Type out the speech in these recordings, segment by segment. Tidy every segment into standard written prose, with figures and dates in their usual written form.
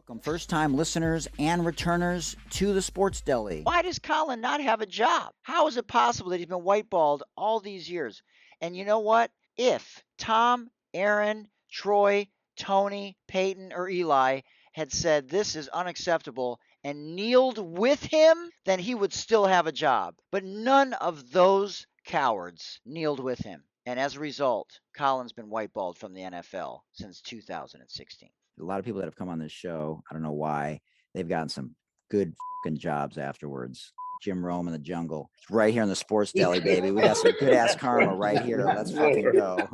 Welcome first-time listeners and returners to the Sports Deli. Why does Colin not have a job? How is it possible that he's been whiteballed all these years? And you know what? If Tom, Aaron, Troy, Tony, Peyton, or Eli had said this is unacceptable and kneeled with him, then he would still have a job. But none of those cowards kneeled with him. And as a result, Colin's been whiteballed from the NFL since 2016. A lot of people that have come on this show, I don't know why, they've gotten some good fucking jobs afterwards. Jim Rome in the jungle. It's right here in the Sports Deli, baby. We got some good ass karma right here. Let's fucking go.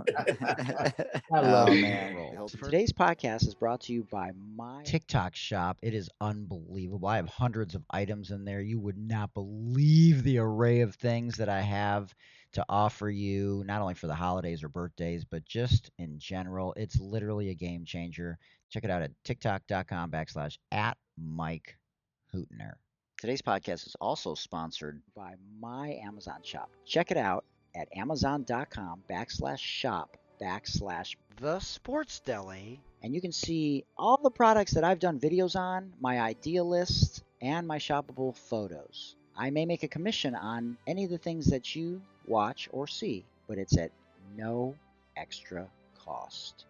I love it. Man. Today's podcast is brought to you by my TikTok shop. It is unbelievable. I have hundreds of items in there. You would not believe the array of things that I have to offer you, not only for the holidays or birthdays, but just in general. It's literally a game changer. Check it out at tiktok.com/@MikeHootner. Today's podcast is also sponsored by my Amazon shop. Check it out at amazon.com/shop/the sports deli. And you can see all the products that I've done videos on, my idea list, and my shoppable photos. I may make a commission on any of the things that you watch or see, but it's at no extra cost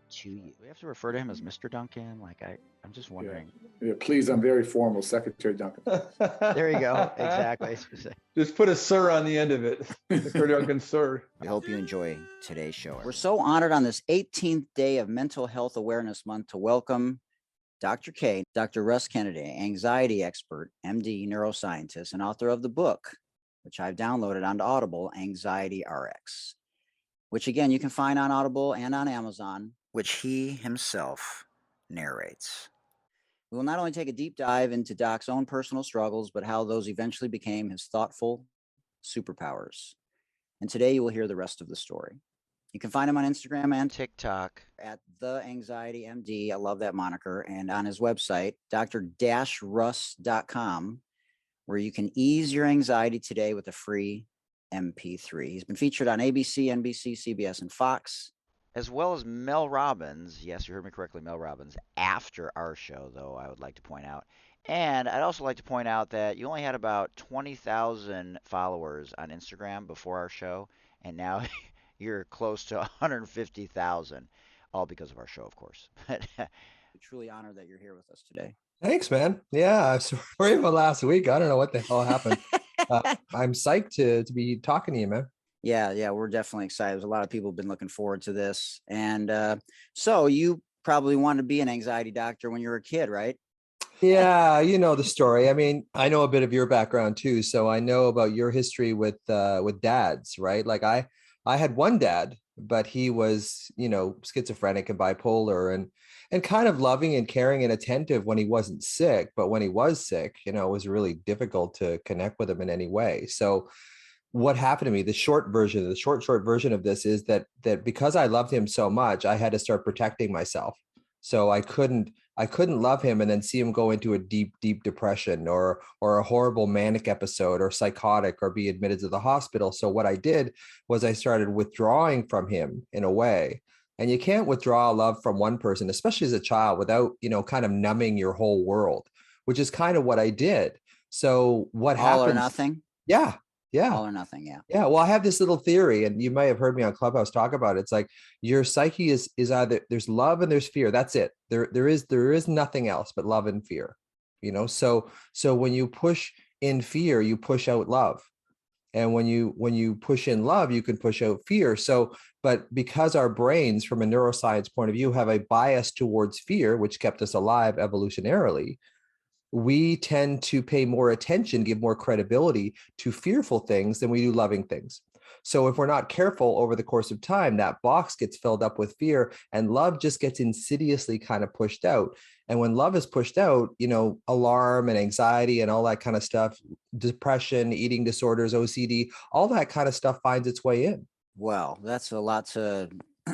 to you. We have to refer to him as Mr. Duncan. I'm just wondering. Yeah, please, I'm very formal, Secretary Duncan. There you go. Exactly. Just put a sir on the end of it. Secretary Duncan, sir. I hope you enjoy today's show. We're so honored on this 18th day of Mental Health Awareness Month to welcome Dr. K, Dr. Russ Kennedy, anxiety expert, MD, neuroscientist, and author of the book, which I've downloaded onto Audible, Anxiety RX, which again, you can find on Audible and on Amazon, which he himself narrates. We will not only take a deep dive into Doc's own personal struggles, but how those eventually became his thoughtful superpowers. And today you will hear the rest of the story. You can find him on Instagram and TikTok at The Anxiety MD. I love that moniker. And on his website, dr-russ.com, where you can ease your anxiety today with a free MP3. He's been featured on ABC, NBC, CBS, and Fox, as well as Mel Robbins. Yes, you heard me correctly, Mel Robbins, after our show, though, I would like to point out. And I'd also like to point out that you only had about 20,000 followers on Instagram before our show, and now you're close to 150,000, all because of our show, of course. We're truly honored that you're here with us today. Thanks, man. Yeah, sorry about last week. I don't know what the hell happened. I'm psyched to be talking to you, man. Yeah, we're definitely excited. There's a lot of people have been looking forward to this. And so you probably wanted to be an anxiety doctor when you were a kid, right? Yeah, you know the story. I mean, I know a bit of your background too, so I know about your history with dads, right? Like I had one dad, but he was, schizophrenic and bipolar and kind of loving and caring and attentive when he wasn't sick. But when he was sick, it was really difficult to connect with him in any way. So what happened to me, the short version of this is that because I loved him so much, I had to start protecting myself. So I couldn't love him and then see him go into a deep depression or a horrible manic episode or psychotic or be admitted to the hospital. So what I did was I started withdrawing from him in a way. And you can't withdraw love from one person, especially as a child, without, kind of numbing your whole world, which is kind of what I did. So what happened? All or nothing? Yeah. All or nothing. Yeah. Well, I have this little theory, and you may have heard me on Clubhouse talk about it. It's like your psyche is either there's love and there's fear. That's it. There is nothing else but love and fear. So when you push in fear, you push out love. And when you push in love, you can push out fear. But because our brains, from a neuroscience point of view, have a bias towards fear, which kept us alive evolutionarily, we tend to pay more attention, give more credibility to fearful things than we do loving things. So if we're not careful over the course of time, that box gets filled up with fear and love just gets insidiously kind of pushed out. And when love is pushed out, alarm and anxiety and all that kind of stuff, depression, eating disorders, OCD, all that kind of stuff finds its way in. Well, that's a lot to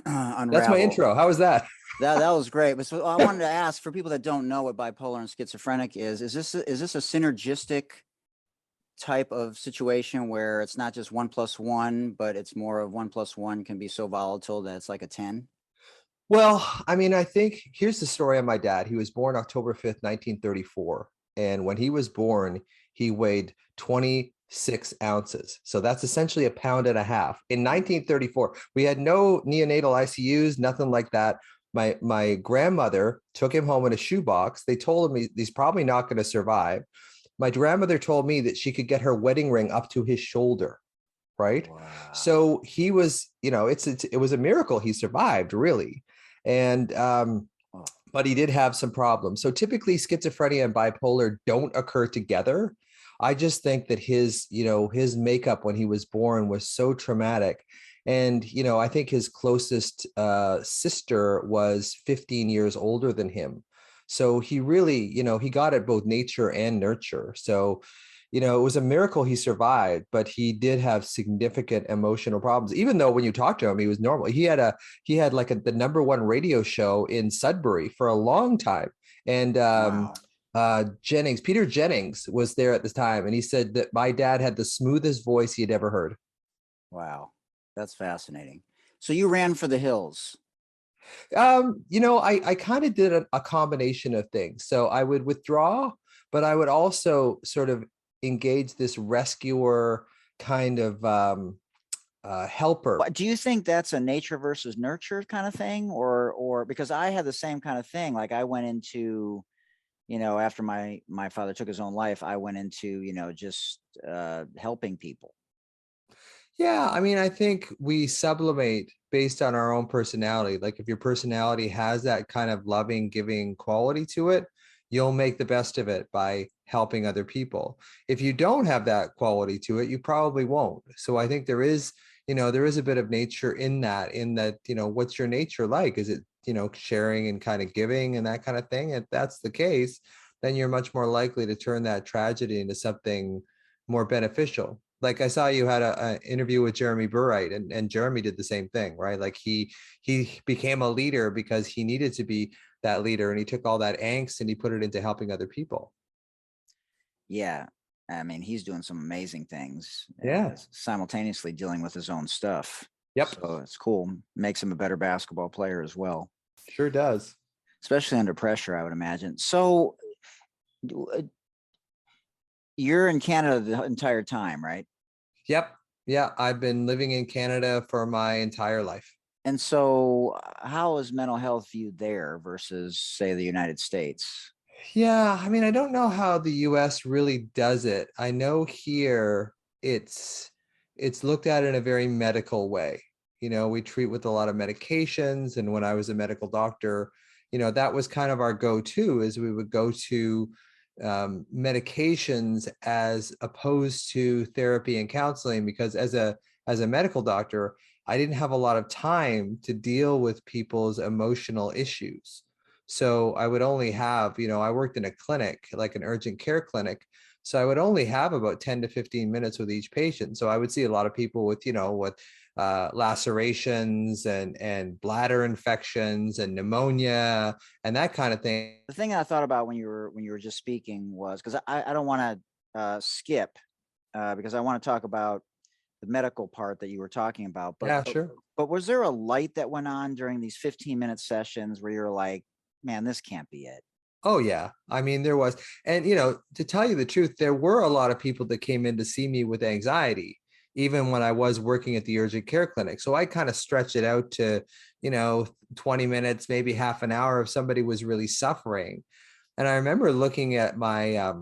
unravel. That's my intro. How was that? That was great. But so I wanted to ask, for people that don't know what bipolar and schizophrenic is this a synergistic type of situation where it's not just 1 + 1, but it's more of 1 + 1 can be so volatile that it's like a 10? Well, I mean, I think here's the story of my dad. He was born October 5th, 1934. And when he was born, he weighed 26 ounces. So that's essentially a pound and a half. In 1934, we had no neonatal ICUs, nothing like that. My grandmother took him home in a shoebox. They told him he's probably not going to survive. My grandmother told me that she could get her wedding ring up to his shoulder, right? Wow. So he was, it was a miracle he survived, really. And Oh, but he did have some problems. So typically schizophrenia and bipolar don't occur together. I just think that his makeup when he was born was so traumatic. And, I think his closest sister was 15 years older than him. So he really, he got at both nature and nurture. So, it was a miracle he survived, but he did have significant emotional problems. Even though when you talk to him, he was normal. He had like the number one radio show in Sudbury for a long time. And wow. Peter Jennings was there at the time. And he said that my dad had the smoothest voice he had ever heard. Wow. That's fascinating. So you ran for the hills. I kind of did a combination of things. So I would withdraw, but I would also sort of engage this rescuer kind of helper. Do you think that's a nature versus nurture kind of thing? Or because I had the same kind of thing. Like I went into, after my father took his own life, I went into, just helping people. Yeah, I mean, I think we sublimate based on our own personality. Like if your personality has that kind of loving, giving quality to it, you'll make the best of it by helping other people. If you don't have that quality to it, you probably won't. So I think there is a bit of nature in that, what's your nature like? Is it, sharing and kind of giving and that kind of thing? If that's the case, then you're much more likely to turn that tragedy into something more beneficial. Like I saw you had an interview with Jeremy Burright, and Jeremy did the same thing, right? Like he became a leader because he needed to be that leader, and he took all that angst and he put it into helping other people. Yeah. I mean, he's doing some amazing things. Yeah. Simultaneously dealing with his own stuff. Yep. So it's cool. Makes him a better basketball player as well, Sure does. especially under pressure, I would imagine. So you're in Canada the entire time, right? Yep. Yeah. I've been living in Canada for my entire life. And so how is mental health viewed there versus, say, the United States? Yeah, I mean, I don't know how the US really does it. I know here it's looked at in a very medical way. We treat with a lot of medications, and when I was a medical doctor, that was kind of our go-to, is we would go to medications as opposed to therapy and counseling, because as a medical doctor, I didn't have a lot of time to deal with people's emotional issues. So I would only have, I worked in a clinic, like an urgent care clinic. So I would only have about 10 to 15 minutes with each patient. So I would see a lot of people with, with lacerations and bladder infections and pneumonia and that kind of thing. The thing I thought about when you were just speaking was, because I don't want to skip because I want to talk about the medical part that you were talking about. But Yeah, sure. But was there a light that went on during these 15-minute sessions where you're like, man, this can't be it? Oh yeah. I mean, there was, and to tell you the truth, there were a lot of people that came in to see me with anxiety, even when I was working at the urgent care clinic. So I kind of stretched it out to, 20 minutes, maybe half an hour if somebody was really suffering. And I remember looking at my,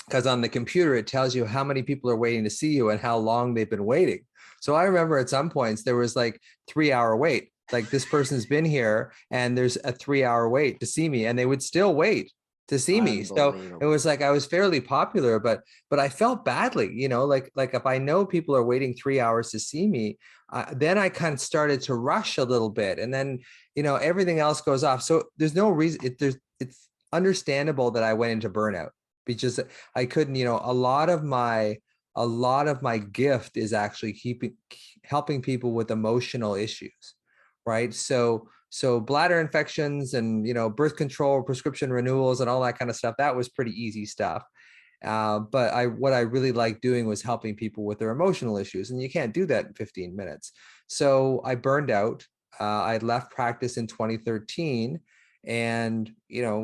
because on the computer, it tells you how many people are waiting to see you and how long they've been waiting. So I remember at some points there was like 3-hour wait. Like this person's been here and there's a 3-hour wait to see me, and they would still wait to see me. So it was like I was fairly popular, but I felt badly, like if I know people are waiting 3 hours to see me, then I kind of started to rush a little bit, and then everything else goes off. So there's no reason. It's understandable that I went into burnout, because I couldn't. A lot of my gift is actually helping people with emotional issues. Right. So bladder infections and, birth control, prescription renewals and all that kind of stuff, that was pretty easy stuff. But what I really liked doing was helping people with their emotional issues. And you can't do that in 15 minutes. So I burned out. I left practice in 2013 and,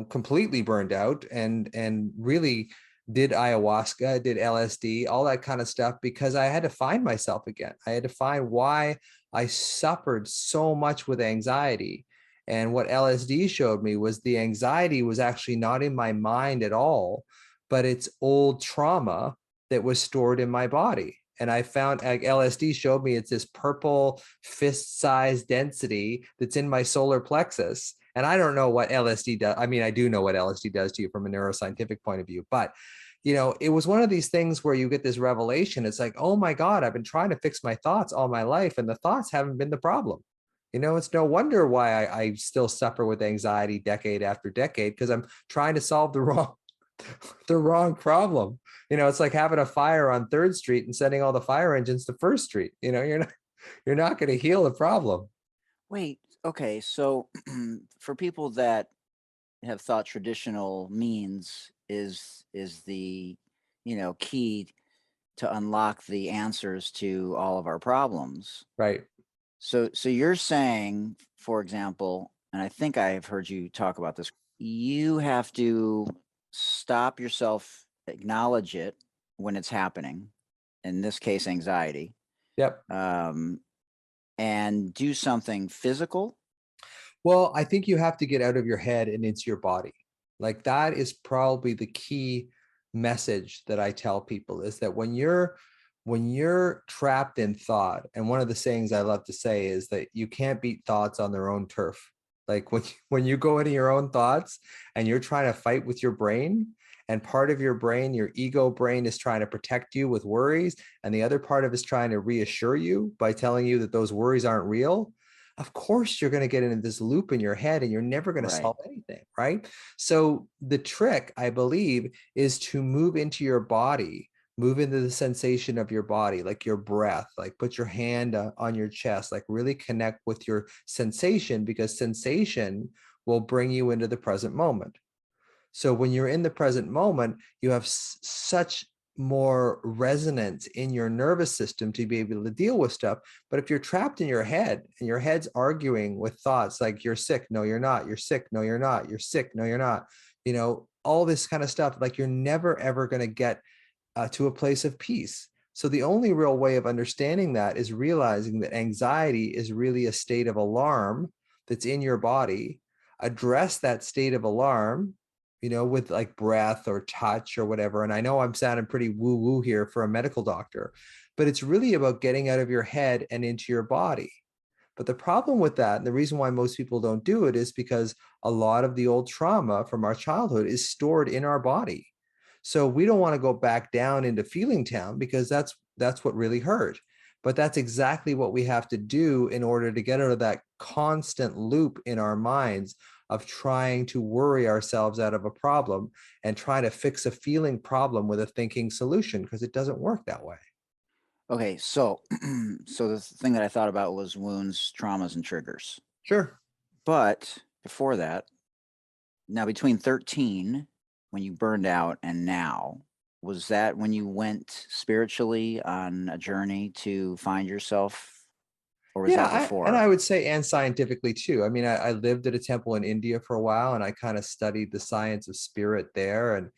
completely burned out and really did ayahuasca, did LSD, all that kind of stuff, because I had to find myself again. I had to find why I suffered so much with anxiety. And what LSD showed me was the anxiety was actually not in my mind at all, but it's old trauma that was stored in my body. And I found, like, LSD showed me it's this purple fist-sized density that's in my solar plexus. And I don't know what LSD does. I mean, I do know what LSD does to you from a neuroscientific point of view, but it was one of these things where you get this revelation. It's like, oh my God, I've been trying to fix my thoughts all my life, and the thoughts haven't been the problem. It's no wonder why I still suffer with anxiety decade after decade, because I'm trying to solve the wrong problem. It's like having a fire on 3rd Street and sending all the fire engines to 1st Street. You're not going to heal the problem. Wait, okay. So for people that have thought traditional means is the, key to unlock the answers to all of our problems. Right. So you're saying, for example, and I think I've heard you talk about this, you have to stop yourself, acknowledge it when it's happening, in this case, anxiety, Yep. and do something physical. Well, I think you have to get out of your head and into your body. Like, that is probably the key message that I tell people, is that when you're trapped in thought, and one of the sayings I love to say is that you can't beat thoughts on their own turf. Like, when you go into your own thoughts and you're trying to fight with your brain, and part of your brain, your ego brain, is trying to protect you with worries, and the other part of it is trying to reassure you by telling you that those worries aren't real, of course you're going to get into this loop in your head and you're never going to Right. solve anything, right? So the trick, I believe, is to move into your body, move into the sensation of your body, like your breath, like put your hand on your chest, like really connect with your sensation, because sensation will bring you into the present moment. So when you're in the present moment, you have such more resonance in your nervous system to be able to deal with stuff. But if you're trapped in your head and your head's arguing with thoughts like, you're sick, no, you're not, you're sick, no, you're not, you're sick, no, you're not, all this kind of stuff, like, you're never, ever going to get to a place of peace. So the only real way of understanding that is realizing that anxiety is really a state of alarm that's in your body. Address that state of alarm, with like breath or touch or whatever. And I know I'm sounding pretty woo-woo here for a medical doctor, but it's really about getting out of your head and into your body. But the problem with that, and the reason why most people don't do it, is because a lot of the old trauma from our childhood is stored in our body. So we don't want to go back down into feeling town, because that's what really hurt. But that's exactly what we have to do in order to get out of that constant loop in our minds of trying to worry ourselves out of a problem and trying to fix a feeling problem with a thinking solution, because it doesn't work that way. Okay, so so the thing that I thought about was wounds, traumas, and triggers. Sure. But before that, now between 13, when you burned out, and now, was that when you went spiritually on a journey to find yourself? Or was that before? And I would say, and scientifically too. I mean, I lived at a temple in India for a while, and I kind of studied the science of spirit there.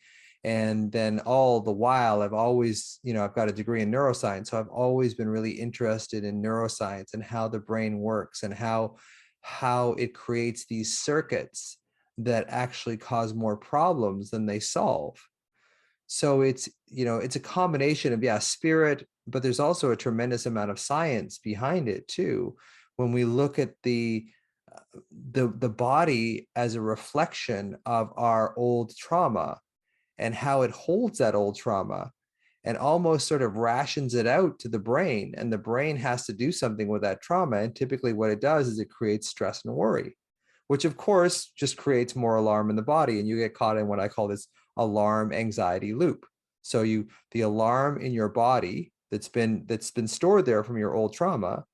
And then all the while, I've always, I've got a degree in neuroscience. So I've always been really interested in neuroscience and how the brain works, and how it creates these circuits that actually cause more problems than they solve. So it's a combination of, spirit, but there's also a tremendous amount of science behind it too. When we look at the body as a reflection of our old trauma, and how it holds that old trauma and almost sort of rations it out to the brain, and the brain has to do something with that trauma. And typically what it does is it creates stress and worry, which of course just creates more alarm in the body. And you get caught in what I call this alarm anxiety loop. So the alarm in your body that's been stored there from your old trauma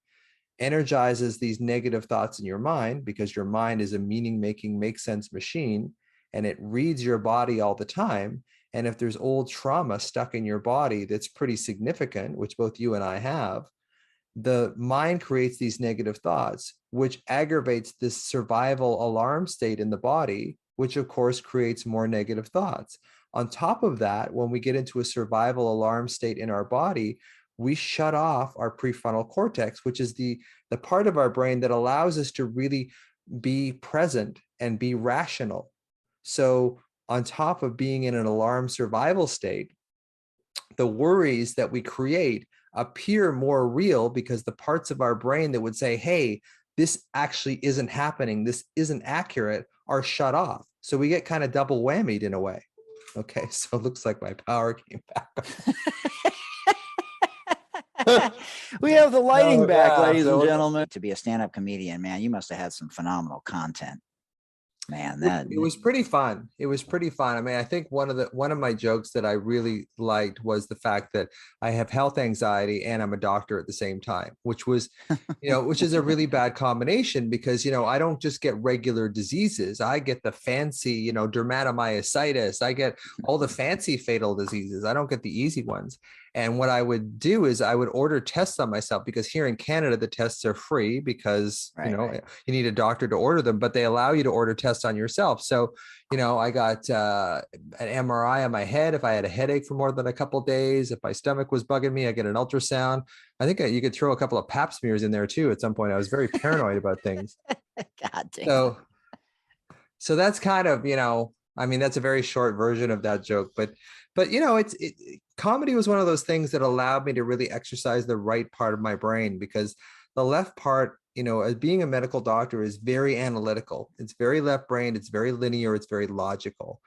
energizes these negative thoughts in your mind, because your mind is a meaning-making, make sense machine, and it reads your body all the time. And if there's old trauma stuck in your body that's pretty significant, which both you and I have, the mind creates these negative thoughts, which aggravates this survival alarm state in the body, which of course creates more negative thoughts. On top of that, when we get into a survival alarm state in our body, we shut off our prefrontal cortex, which is the part of our brain that allows us to really be present and be rational. So on top of being in an alarm survival state, the worries that we create appear more real because the parts of our brain that would say, hey, this actually isn't happening, this isn't accurate, are shut off. So we get kind of double whammied in a way. Okay, so it looks like my power came back. We have the lighting No, back, yeah, ladies so- and gentlemen. To be a stand-up comedian, man, you must have had some phenomenal content. Man, that It was pretty fun. It was pretty fun. I mean, I think one of my jokes that I really liked was the fact that I have health anxiety and I'm a doctor at the same time, which was, which is a really bad combination because, I don't just get regular diseases. I get the fancy, dermatomyositis. I get all the fancy fatal diseases. I don't get the easy ones. And what I would do is I would order tests on myself because here in Canada, the tests are free because, Right. you need a doctor to order them, but they allow you to order tests on yourself. So, I got an MRI on my head. If I had a headache for more than a couple of days, if my stomach was bugging me, I get an ultrasound. I think you could throw a couple of pap smears in there too. At some point, I was very paranoid about things. God damn. So that's kind of, that's a very short version of that joke, but comedy was one of those things that allowed me to really exercise the right part of my brain because the left part, as being a medical doctor is very analytical. It's very left brain. It's very linear. It's very logical.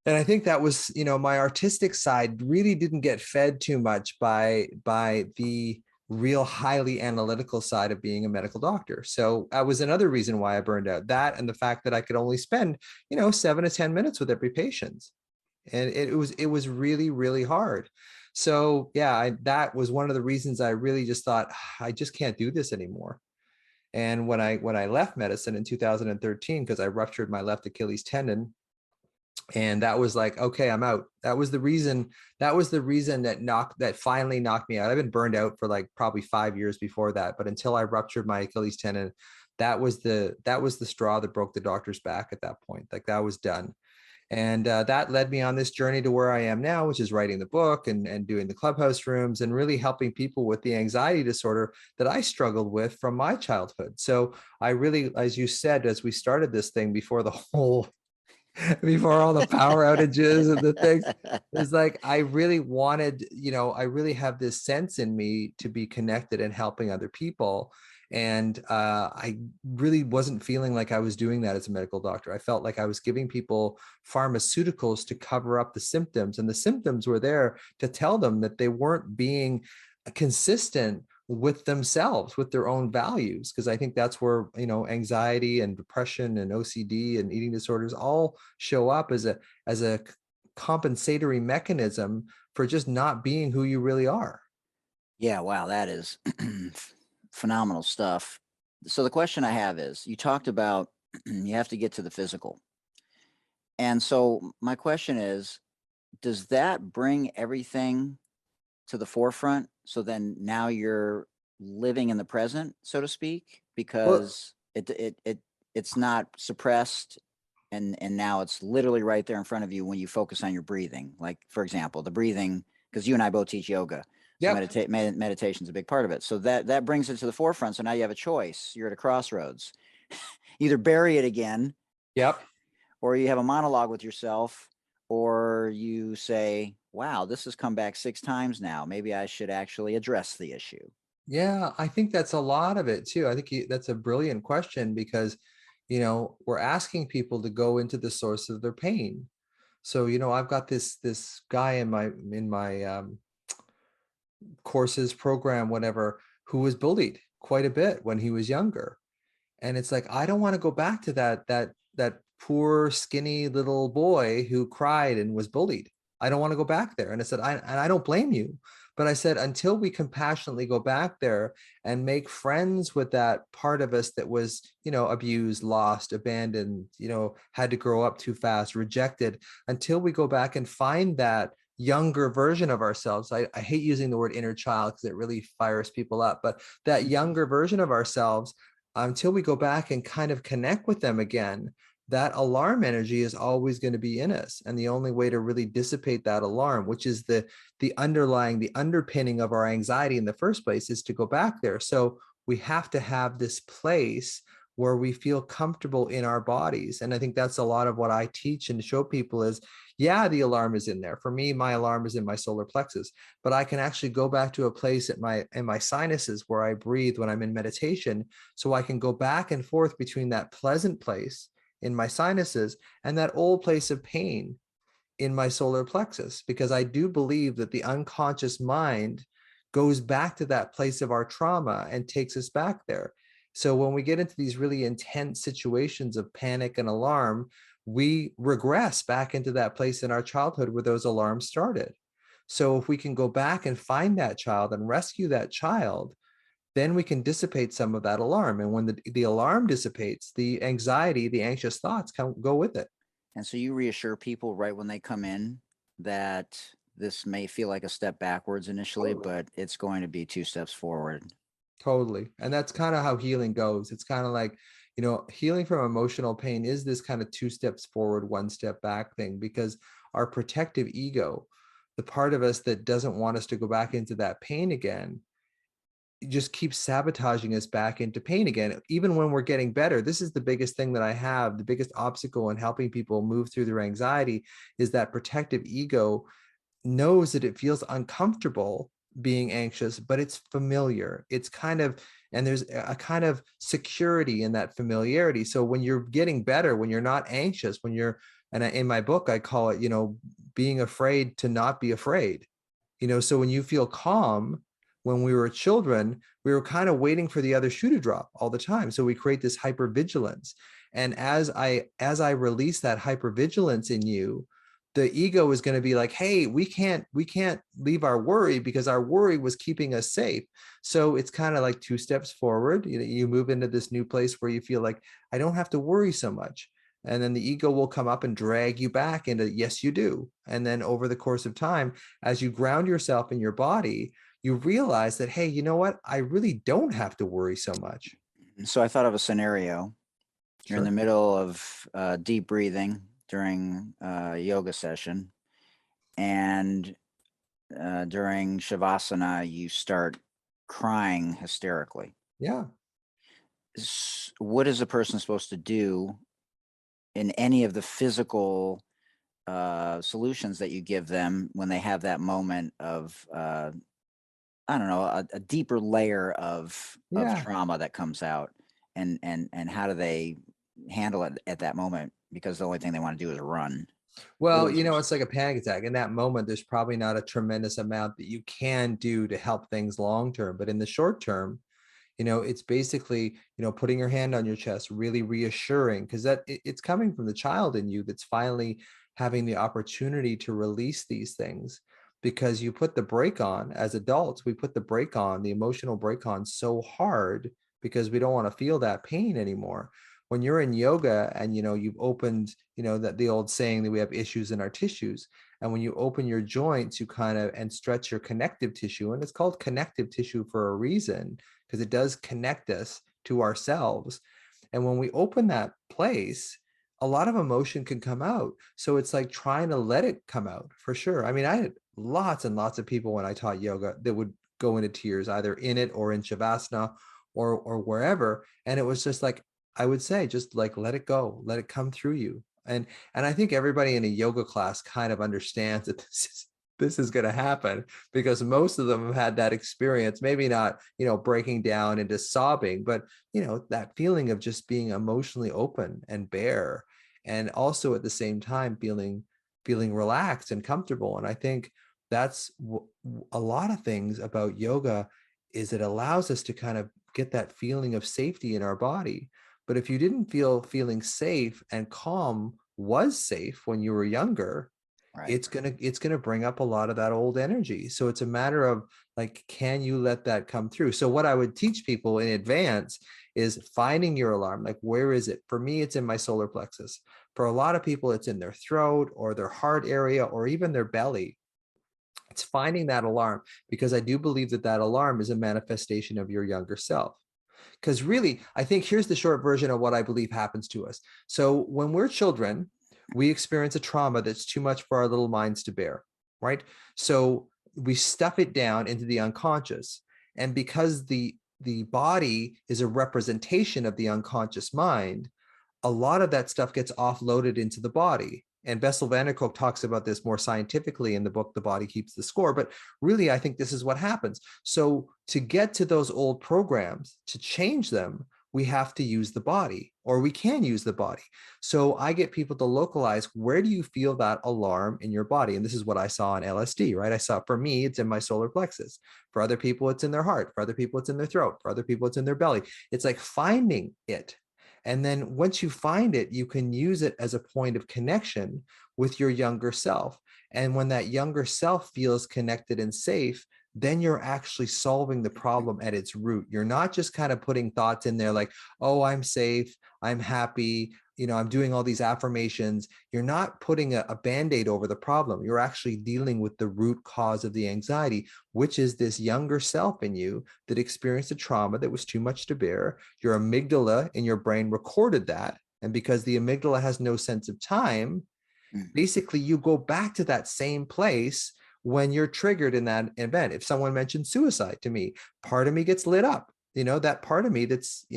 And I think that was, my artistic side really didn't get fed too much by the real highly analytical side of being a medical doctor. So that was another reason why I burned out, that and the fact that I could only spend, 7 to 10 minutes with every patient. And it was really, really hard. So yeah, that was one of the reasons I really just thought, I just can't do this anymore. And when I left medicine in 2013, because I ruptured my left Achilles tendon, and that was like, okay, I'm out. That was the reason that finally knocked me out. I've been burned out for like probably 5 years before that, but until I ruptured my Achilles tendon, that was the straw that broke the doctor's back at that point. Like that was done. And that led me on this journey to where I am now, which is writing the book and doing the clubhouse rooms and really helping people with the anxiety disorder that I struggled with from my childhood. So I really, as you said, as we started this thing before before all the power outages and the things, it's like, I really wanted, I really have this sense in me to be connected and helping other people. And I really wasn't feeling like I was doing that as a medical doctor. I felt like I was giving people pharmaceuticals to cover up the symptoms, and the symptoms were there to tell them that they weren't being consistent with themselves, with their own values. Because I think that's where, anxiety and depression and OCD and eating disorders all show up as a compensatory mechanism for just not being who you really are. Yeah, wow, that is phenomenal stuff. So the question I have is, you talked about you have to get to the physical. And so my question is, does that bring everything to the forefront? So then now you're living in the present, so to speak, because it's not suppressed and now it's literally right there in front of you when you focus on your breathing. Like, for example, the breathing, because you and I both teach yoga. So Yep. meditation is a big part of it. So that brings it to the forefront. So now you have a choice. You're at a crossroads. Either bury it again, Yep. or you have a monologue with yourself, or you say, wow, this has come back 6 times now. Maybe I should actually address the issue. Yeah, I think that's a lot of it too. I think that's a brilliant question because, we're asking people to go into the source of their pain. So, I've got this guy in my courses, program, whatever, who was bullied quite a bit when he was younger. And it's like, I don't want to go back to that poor, skinny little boy who cried and was bullied. I don't want to go back there. And I said, I don't blame you. But I said, until we compassionately go back there and make friends with that part of us that was, abused, lost, abandoned, had to grow up too fast, rejected, until we go back and find that younger version of ourselves. I hate using the word inner child because it really fires people up, but that younger version of ourselves, until we go back and kind of connect with them again, that alarm energy is always going to be in us. And the only way to really dissipate that alarm, which is the underpinning of our anxiety in the first place, is to go back there. So we have to have this place where we feel comfortable in our bodies. And I think that's a lot of what I teach and show people is, yeah, the alarm is in there. For me, my alarm is in my solar plexus, but I can actually go back to a place in my sinuses where I breathe when I'm in meditation. So I can go back and forth between that pleasant place in my sinuses and that old place of pain in my solar plexus, because I do believe that the unconscious mind goes back to that place of our trauma and takes us back there. So when we get into these really intense situations of panic and alarm, we regress back into that place in our childhood where those alarms started. So if we can go back and find that child and rescue that child, then we can dissipate some of that alarm. And when the alarm dissipates, the anxiety, the anxious thoughts go with it. And so you reassure people right when they come in that this may feel like a step backwards initially, but it's going to be 2 steps forward. Totally. And that's kind of how healing goes. It's kind of like, healing from emotional pain is this kind of 2 steps forward, 1 step back thing, because our protective ego, the part of us that doesn't want us to go back into that pain again, just keeps sabotaging us back into pain again. Even when we're getting better, this is the biggest thing that I have, the biggest obstacle in helping people move through their anxiety, is that protective ego knows that it feels uncomfortable being anxious, but it's familiar. It's kind of, and there's a kind of security in that familiarity. So when you're getting better, when you're not anxious, and in my book, I call it, being afraid to not be afraid. So when you feel calm, when we were children, we were kind of waiting for the other shoe to drop all the time. So we create this hypervigilance. And as I release that hypervigilance in you, the ego is going to be like, hey, we can't leave our worry because our worry was keeping us safe. So it's kind of like 2 steps forward. You move into this new place where you feel like, I don't have to worry so much. And then the ego will come up and drag you back into, yes, you do. And then over the course of time, as you ground yourself in your body, you realize that, hey, you know what? I really don't have to worry so much. So I thought of a scenario. You're in the Sure. middle of deep breathing during a yoga session, and during Shavasana, you start crying hysterically. Yeah. What is a person supposed to do in any of the physical solutions that you give them when they have that moment of I don't know, a deeper layer of Yeah. trauma that comes out, and how do they handle it at that moment? Because the only thing they want to do is run. Well, What is- it's like a panic attack. In that moment, there's probably not a tremendous amount that you can do to help things long term. But in the short term, it's basically, putting your hand on your chest, really reassuring, because it's coming from the child in you that's finally having the opportunity to release these things. Because you put the brake on, as adults, we put the brake on, the emotional brake on so hard because we don't want to feel that pain anymore. When you're in yoga and, you've opened, that the old saying that we have issues in our tissues. And when you open your joints, you kind of, and stretch your connective tissue, and it's called connective tissue for a reason, because it does connect us to ourselves. And when we open that place, a lot of emotion can come out. So it's like trying to let it come out, for sure. I mean, I had lots and lots of people when I taught yoga that would go into tears, either in it or in Shavasana or wherever. And it was just like, I would say, just like, let it go, let it come through you. And I think everybody in a yoga class kind of understands that this is going to happen, because most of them have had that experience, maybe not, breaking down into sobbing, but, that feeling of just being emotionally open and bare, and also at the same time feeling relaxed and comfortable. And I think that's a lot of things about yoga, is it allows us to kind of get that feeling of safety in our body. But if you didn't feeling safe and calm was safe when you were younger, Right. it's gonna bring up a lot of that old energy. So it's a matter of like, can you let that come through? So what I would teach people in advance is finding your alarm. Like, where is it? For me, it's in my solar plexus. For a lot of people, it's in their throat or their heart area or even their belly. it's finding that alarm, because I do believe that that alarm is a manifestation of your younger self. Because really, I think here's the short version of what I believe happens to us. So when we're children, we experience a trauma that's too much for our little minds to bear, right? So we stuff it down into the unconscious. And because the body is a representation of the unconscious mind, a lot of that stuff gets offloaded into the body. And Bessel van der Kolk talks about this more scientifically in the book, The Body Keeps the Score. But really, I think this is what happens. So to get to those old programs, to change them, we have to use the body, or we can use the body. So I get people to localize, where do you feel that alarm in your body? And this is what I saw on LSD, right? I saw, for me, it's in my solar plexus. For other people, it's in their heart. For other people, it's in their throat. For other people, it's in their belly. It's like finding it. And then once you find it, you can use it as a point of connection with your younger self. And when that younger self feels connected and safe, then you're actually solving the problem at its root. You're not just kind of putting thoughts in there like, oh, I'm safe, I'm happy, I'm doing all these affirmations. You're not putting a Band-Aid over the problem. You're actually dealing with the root cause of the anxiety, which is this younger self in you that experienced a trauma that was too much to bear. Your amygdala in your brain recorded that. And because the amygdala has no sense of time, basically you go back to that same place when you're triggered in that event. If someone mentioned suicide to me, part of me gets lit up. That part of me that's,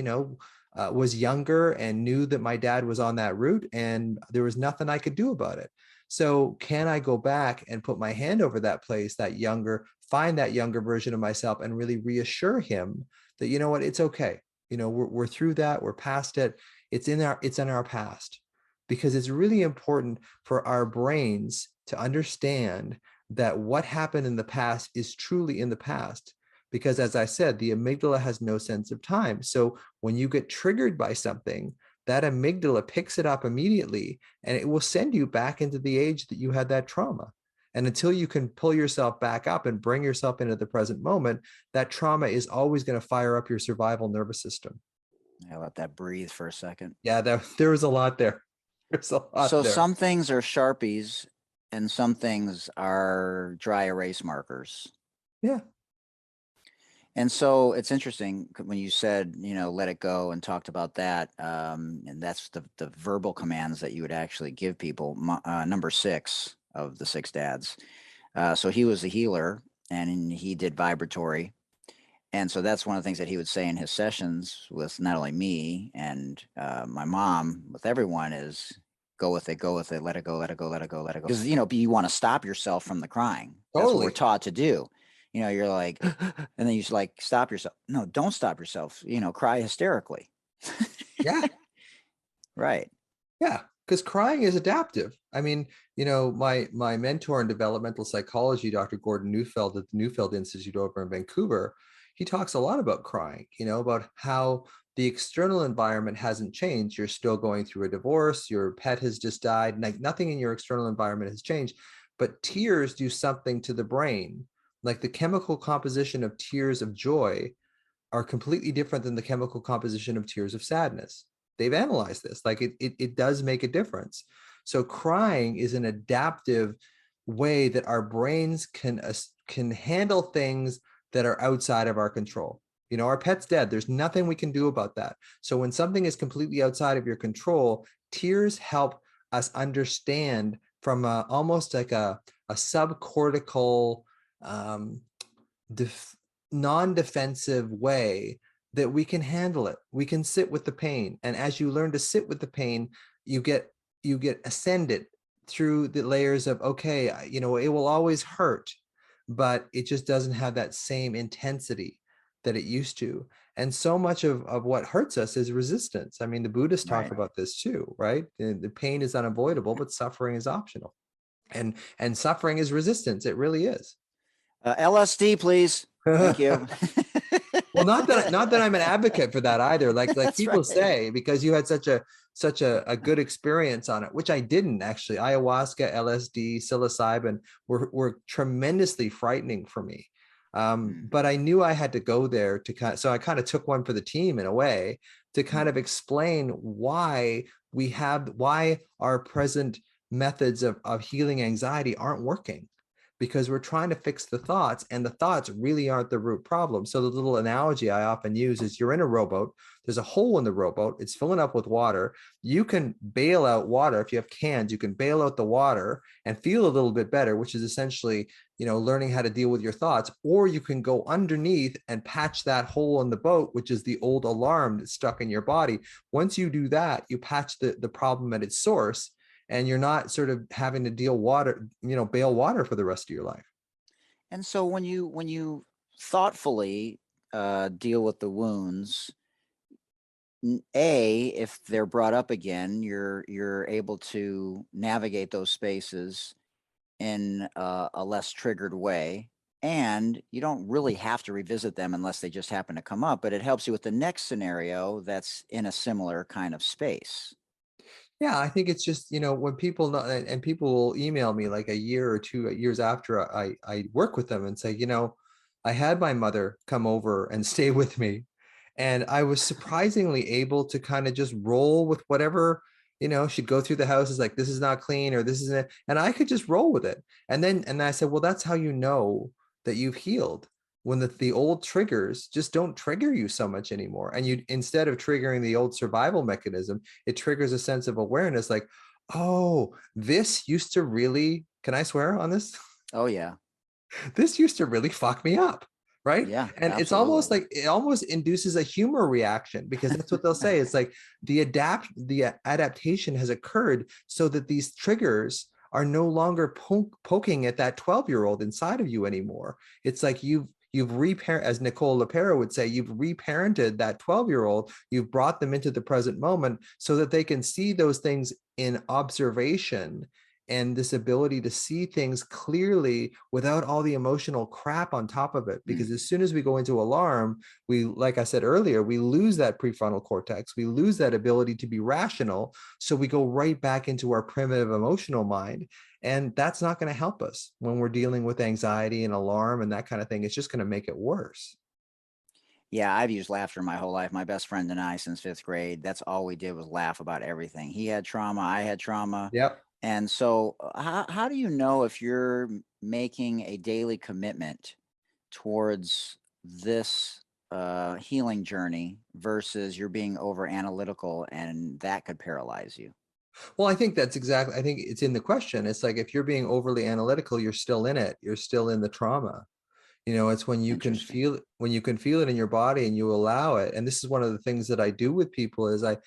was younger and knew that my dad was on that route and there was nothing I could do about it. So can I go back and put my hand over that place, find that younger version of myself and really reassure him that, you know what, it's okay. We're through that. We're past it. It's in our past, because it's really important for our brains to understand that what happened in the past is truly in the past. Because as I said, the amygdala has no sense of time. So when you get triggered by something, that amygdala picks it up immediately and it will send you back into the age that you had that trauma. And until you can pull yourself back up and bring yourself into the present moment, that trauma is always going to fire up your survival nervous system. I let that breathe for a second. Yeah, there was a lot there. There's a lot So there. some things are Sharpies and some things are dry erase markers. Yeah. And so it's interesting when you said, let it go and talked about that. And that's the verbal commands that you would actually give people. Number 6 of the 6 dads. So he was a healer and he did vibratory. And so that's one of the things that he would say in his sessions with not only me and my mom, with everyone, is go with it, let it go, let it go, let it go, let it go. Because, you want to stop yourself from the crying. That's what we're taught to do. You're like, and then you just like, stop yourself. No, don't stop yourself. Cry hysterically. Yeah. Right. Yeah. Because crying is adaptive. I mean, my mentor in developmental psychology, Dr. Gordon Neufeld at the Neufeld Institute over in Vancouver, he talks a lot about crying, about how the external environment hasn't changed. You're still going through a divorce. Your pet has just died. Like nothing in your external environment has changed, but tears do something to the brain. Like the chemical composition of tears of joy are completely different than the chemical composition of tears of sadness. They've analyzed this. Like it does make a difference. So crying is an adaptive way that our brains can handle things that are outside of our control. Our pet's dead. There's nothing we can do about that. So when something is completely outside of your control, tears help us understand from almost like a subcortical, non-defensive way that we can handle it. We can sit with the pain. And as you learn to sit with the pain, you get ascended through the layers of, okay, it will always hurt, but it just doesn't have that same intensity that it used to. And so much of what hurts us is resistance. I mean, the Buddhists talk about this too, right? The pain is unavoidable, but suffering is optional. And suffering is resistance. It really is. LSD, please. Thank you. Well, not that I'm an advocate for that either. Like people say, because you had such a good experience on it, which I didn't actually. Ayahuasca, LSD, psilocybin were tremendously frightening for me. But I knew I had to go there so I kind of took one for the team in a way to kind of explain why our present methods of healing anxiety aren't working. because we're trying to fix the thoughts, and the thoughts really aren't the root problem. So the little analogy I often use is you're in a rowboat, there's a hole in the rowboat, it's filling up with water. You can bail out water. If you have cans, you can bail out the water and feel a little bit better, which is essentially, learning how to deal with your thoughts. Or you can go underneath and patch that hole in the boat, which is the old alarm that's stuck in your body. Once you do that, you patch the problem at its source, and you're not sort of having to bail water for the rest of your life. And so when you thoughtfully deal with the wounds, if they're brought up again, you're able to navigate those spaces in a less triggered way, and you don't really have to revisit them unless they just happen to come up. But it helps you with the next scenario that's in a similar kind of space. Yeah, I think it's just, when people know, and people will email me like a year or 2 years after I work with them and say, I had my mother come over and stay with me, and I was surprisingly able to kind of just roll with whatever, she'd go through the house, is like, this is not clean, or this isn't it. And I could just roll with it. And I said, well, that's how you know that you've healed, when the old triggers just don't trigger you so much anymore. And you, instead of triggering the old survival mechanism, it triggers a sense of awareness, like, oh, this used to really, can I swear on this? Oh yeah. This used to really fuck me up. Right. Yeah, And it's almost absolutely. like, it almost induces a humor reaction, because that's what they'll say. It's like the adaptation has occurred so that these triggers are no longer poking at that 12-year-old inside of you anymore. It's like you've as Nicole LePera would say, you've reparented that 12-year-old. You've brought them into the present moment so that they can see those things in observation, and this ability to see things clearly without all the emotional crap on top of it. Because as soon as we go into alarm, we, like I said earlier, we lose that prefrontal cortex. We lose that ability to be rational. So we go right back into our primitive emotional mind. And that's not going to help us when we're dealing with anxiety and alarm and that kind of thing. It's just going to make it worse. Yeah, I've used laughter my whole life. My best friend and I, since fifth grade, that's all we did was laugh about everything. He had trauma, I had trauma. Yep. And so, how do you know if you're making a daily commitment towards this healing journey versus you're being over analytical and that could paralyze you? Well, I think I think it's in the question. It's like, if you're being overly analytical, you're still in it. You're still in the trauma. It's when you can Interesting. feel it, in your body and you allow it. And this is one of the things that I do with people is I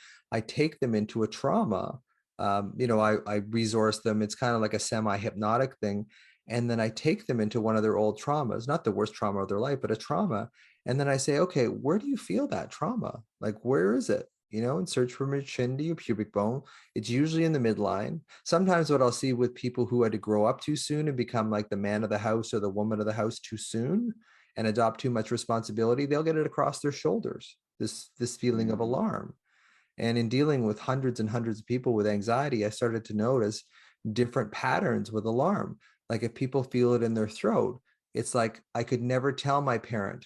take them into a trauma. I resource them. It's kind of like a semi-hypnotic thing. And then I take them into one of their old traumas, not the worst trauma of their life, but a trauma. And then I say, okay, where do you feel that trauma? Like, where is it? And search from your chin to your pubic bone. It's usually in the midline. Sometimes what I'll see with people who had to grow up too soon and become like the man of the house or the woman of the house too soon and adopt too much responsibility, they'll get it across their shoulders, this feeling of Mm. alarm. And in dealing with hundreds and hundreds of people with anxiety, I started to notice different patterns with alarm. Like, if people feel it in their throat, it's like, I could never tell my parent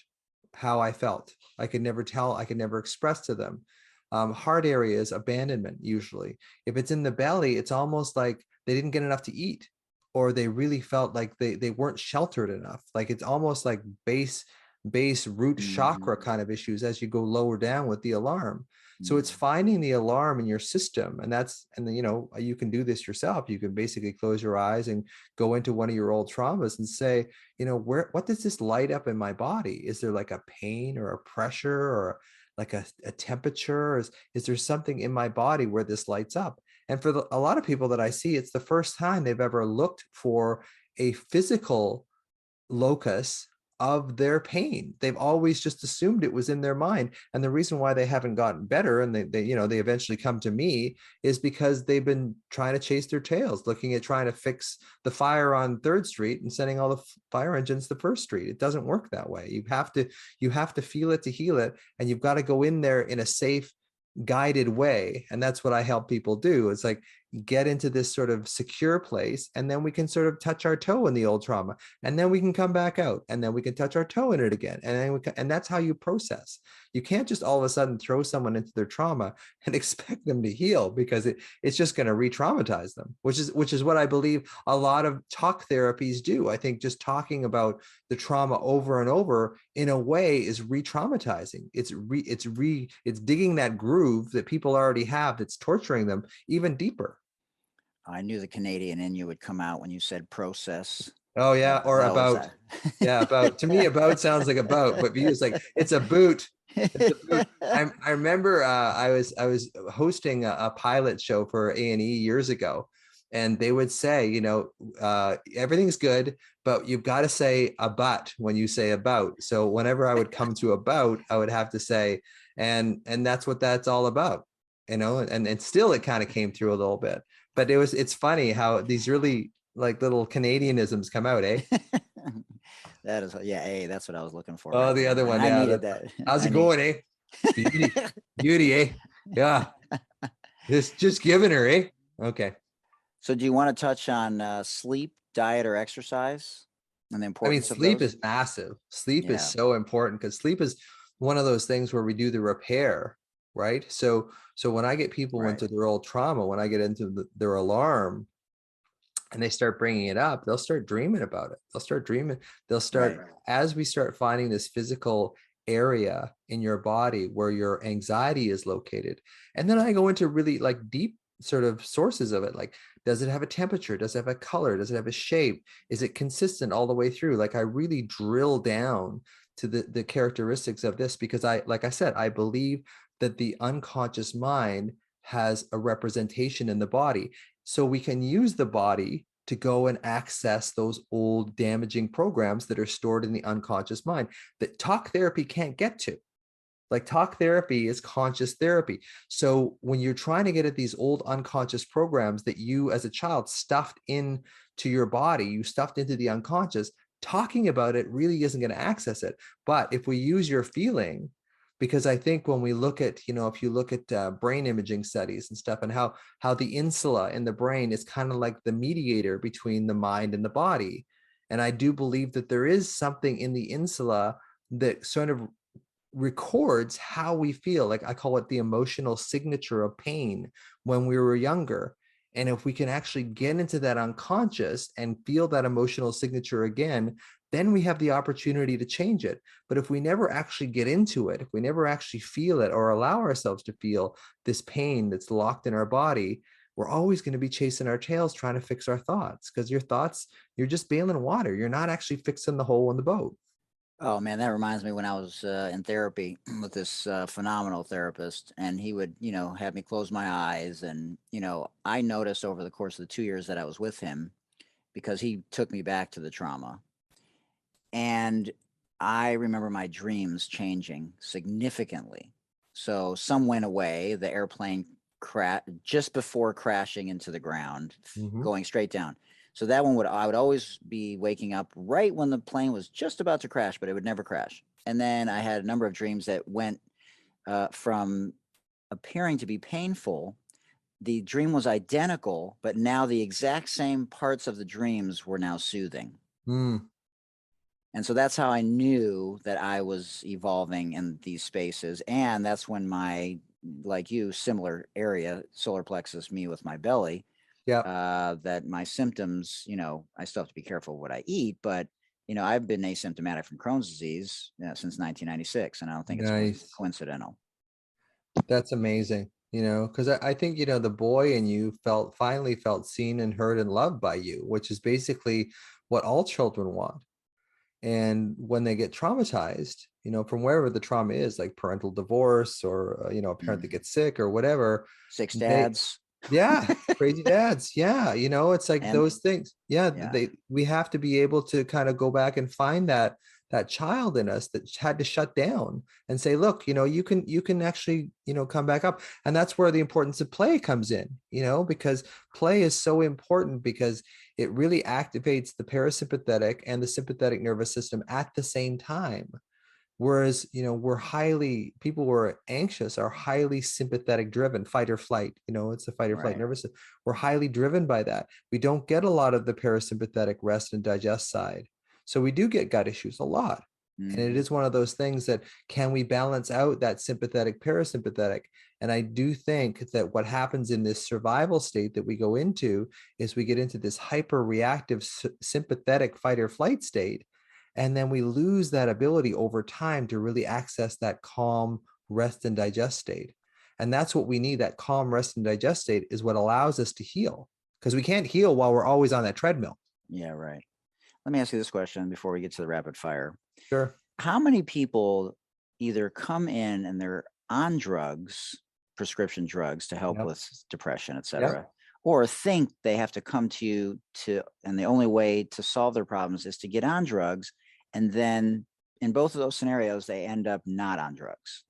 how I felt. I could never express to them. Heart areas, abandonment, usually. If it's in the belly, it's almost like they didn't get enough to eat, or they really felt like they weren't sheltered enough. Like, it's almost like base root chakra Mhm. kind of issues as you go lower down with the alarm. So it's Mm. finding the alarm in your system. And then, you can do this yourself. You can basically close your eyes and go into one of your old traumas and say, what does this light up in my body? Is there like a pain or a pressure or like a temperature? Is there something in my body where this lights up? And for a lot of people that I see, it's the first time they've ever looked for a physical locus of their pain. They've always just assumed it was in their mind. And the reason why they haven't gotten better, and they eventually come to me, is because they've been trying to chase their tails, looking at trying to fix the fire on 3rd Street and sending all the fire engines to 1st Street. It doesn't work that way. You have to feel it to heal it. And you've got to go in there in a safe, guided way. And that's what I help people do. It's like, get into this sort of secure place, and then we can sort of touch our toe in the old trauma, and then we can come back out, and then we can touch our toe in it again, and then and that's how you process. You can't just all of a sudden throw someone into their trauma and expect them to heal, because it's just going to re-traumatize them, which is what I believe a lot of talk therapies do. I think just talking about the trauma over and over in a way is re-traumatizing. It's digging that groove that people already have that's torturing them even deeper. I knew the Canadian in you would come out when you said process. Oh yeah, or That was about. Yeah, about. To me, about sounds like about, but you, it's like it's a boot. It's a boot. I remember I was hosting a pilot show for A&E years ago, and they would say, everything's good, but you've got to say a but when you say about. So whenever I would come to about, I would have to say, and that's what that's all about, and still it kind of came through a little bit. But it's funny how these really like little Canadianisms come out, eh? That is, yeah, hey, that's what I was looking for. Oh, right the there, other man. one. I Yeah. needed that. How's I it need- going, eh? Beauty, beauty, eh? Yeah. Just giving her, eh? Okay. So do you want to touch on sleep, diet, or exercise and the I mean, importance of sleep those? is massive. Sleep is Yeah. so important, because sleep is one of those things where we do the repair, right? So when I get people Right. into their old trauma, when I get into their alarm, and they start bringing it up, they'll start dreaming about it. They'll start dreaming. They'll start, Right. as we start finding this physical area in your body where your anxiety is located. And then I go into really like deep sort of sources of it. Like, does it have a temperature? Does it have a color? Does it have a shape? Is it consistent all the way through? Like, I really drill down to the characteristics of this, because like I said, I believe that the unconscious mind has a representation in the body. So we can use the body to go and access those old damaging programs that are stored in the unconscious mind that talk therapy can't get to. Like, talk therapy is conscious therapy. So when you're trying to get at these old unconscious programs that you as a child stuffed into your body, you stuffed into the unconscious, talking about it really isn't going to access it. But if we use your feeling, because I think when we look at, if you look at brain imaging studies and stuff, and how the insula in the brain is kind of like the mediator between the mind and the body. And I do believe that there is something in the insula that sort of records how we feel. Like, I call it the emotional signature of pain when we were younger. And if we can actually get into that unconscious and feel that emotional signature again, then we have the opportunity to change it. But if we never actually get into it, if we never actually feel it or allow ourselves to feel this pain that's locked in our body, we're always going to be chasing our tails trying to fix our thoughts, because your thoughts, you're just bailing water. You're not actually fixing the hole in the boat. Oh man, that reminds me when I was in therapy with this phenomenal therapist, and he would, have me close my eyes, and I noticed over the course of the 2 years that I was with him, because he took me back to the trauma, and I remember my dreams changing significantly. So some went away. The airplane just before crashing into the ground, Mhm. going straight down. So that one I would always be waking up right when the plane was just about to crash, but it would never crash. And then I had a number of dreams that went from appearing to be painful. The dream was identical, but now the exact same parts of the dreams were now soothing. Mm. And so that's how I knew that I was evolving in these spaces. And that's when my, like you, similar area, solar plexus, me with my belly, Yeah. that my symptoms, I still have to be careful what I eat, but, I've been asymptomatic from Crohn's disease since 1996. And I don't think it's Nice. coincidental. That's amazing, because I think, the boy in you finally felt seen and heard and loved by you, which is basically what all children want. And when they get traumatized, from wherever the trauma is, like parental divorce, or, a parent that gets sick or whatever. Six they- dads. Yeah, crazy dads. Yeah, it's like And- those things. Yeah, Yeah. we have to be able to kind of go back and find that child in us that had to shut down and say, look, you can actually, come back up. And that's where the importance of play comes in, because play is so important, because it really activates the parasympathetic and the sympathetic nervous system at the same time. Whereas, people who are anxious are highly sympathetic driven, fight or flight, it's the fight or flight Right. nervous system. We're highly driven by that. We don't get a lot of the parasympathetic rest and digest side. So we do get gut issues a lot. And it Mhm. is one of those things that, can we balance out that sympathetic, parasympathetic? And I do think that what happens in this survival state that we go into is we get into this hyper reactive, sympathetic fight or flight state. And then we lose that ability over time to really access that calm rest and digest state. And that's what we need. That calm rest and digest state is what allows us to heal, because we can't heal while we're always on that treadmill. Yeah, right. Let me ask you this question before we get to the rapid fire. Sure. How many people either come in and they're on drugs, prescription drugs to help Yep. with depression, et cetera, or think they have to come to you and the only way to solve their problems is to get on drugs, and then in both of those scenarios, they end up not on drugs?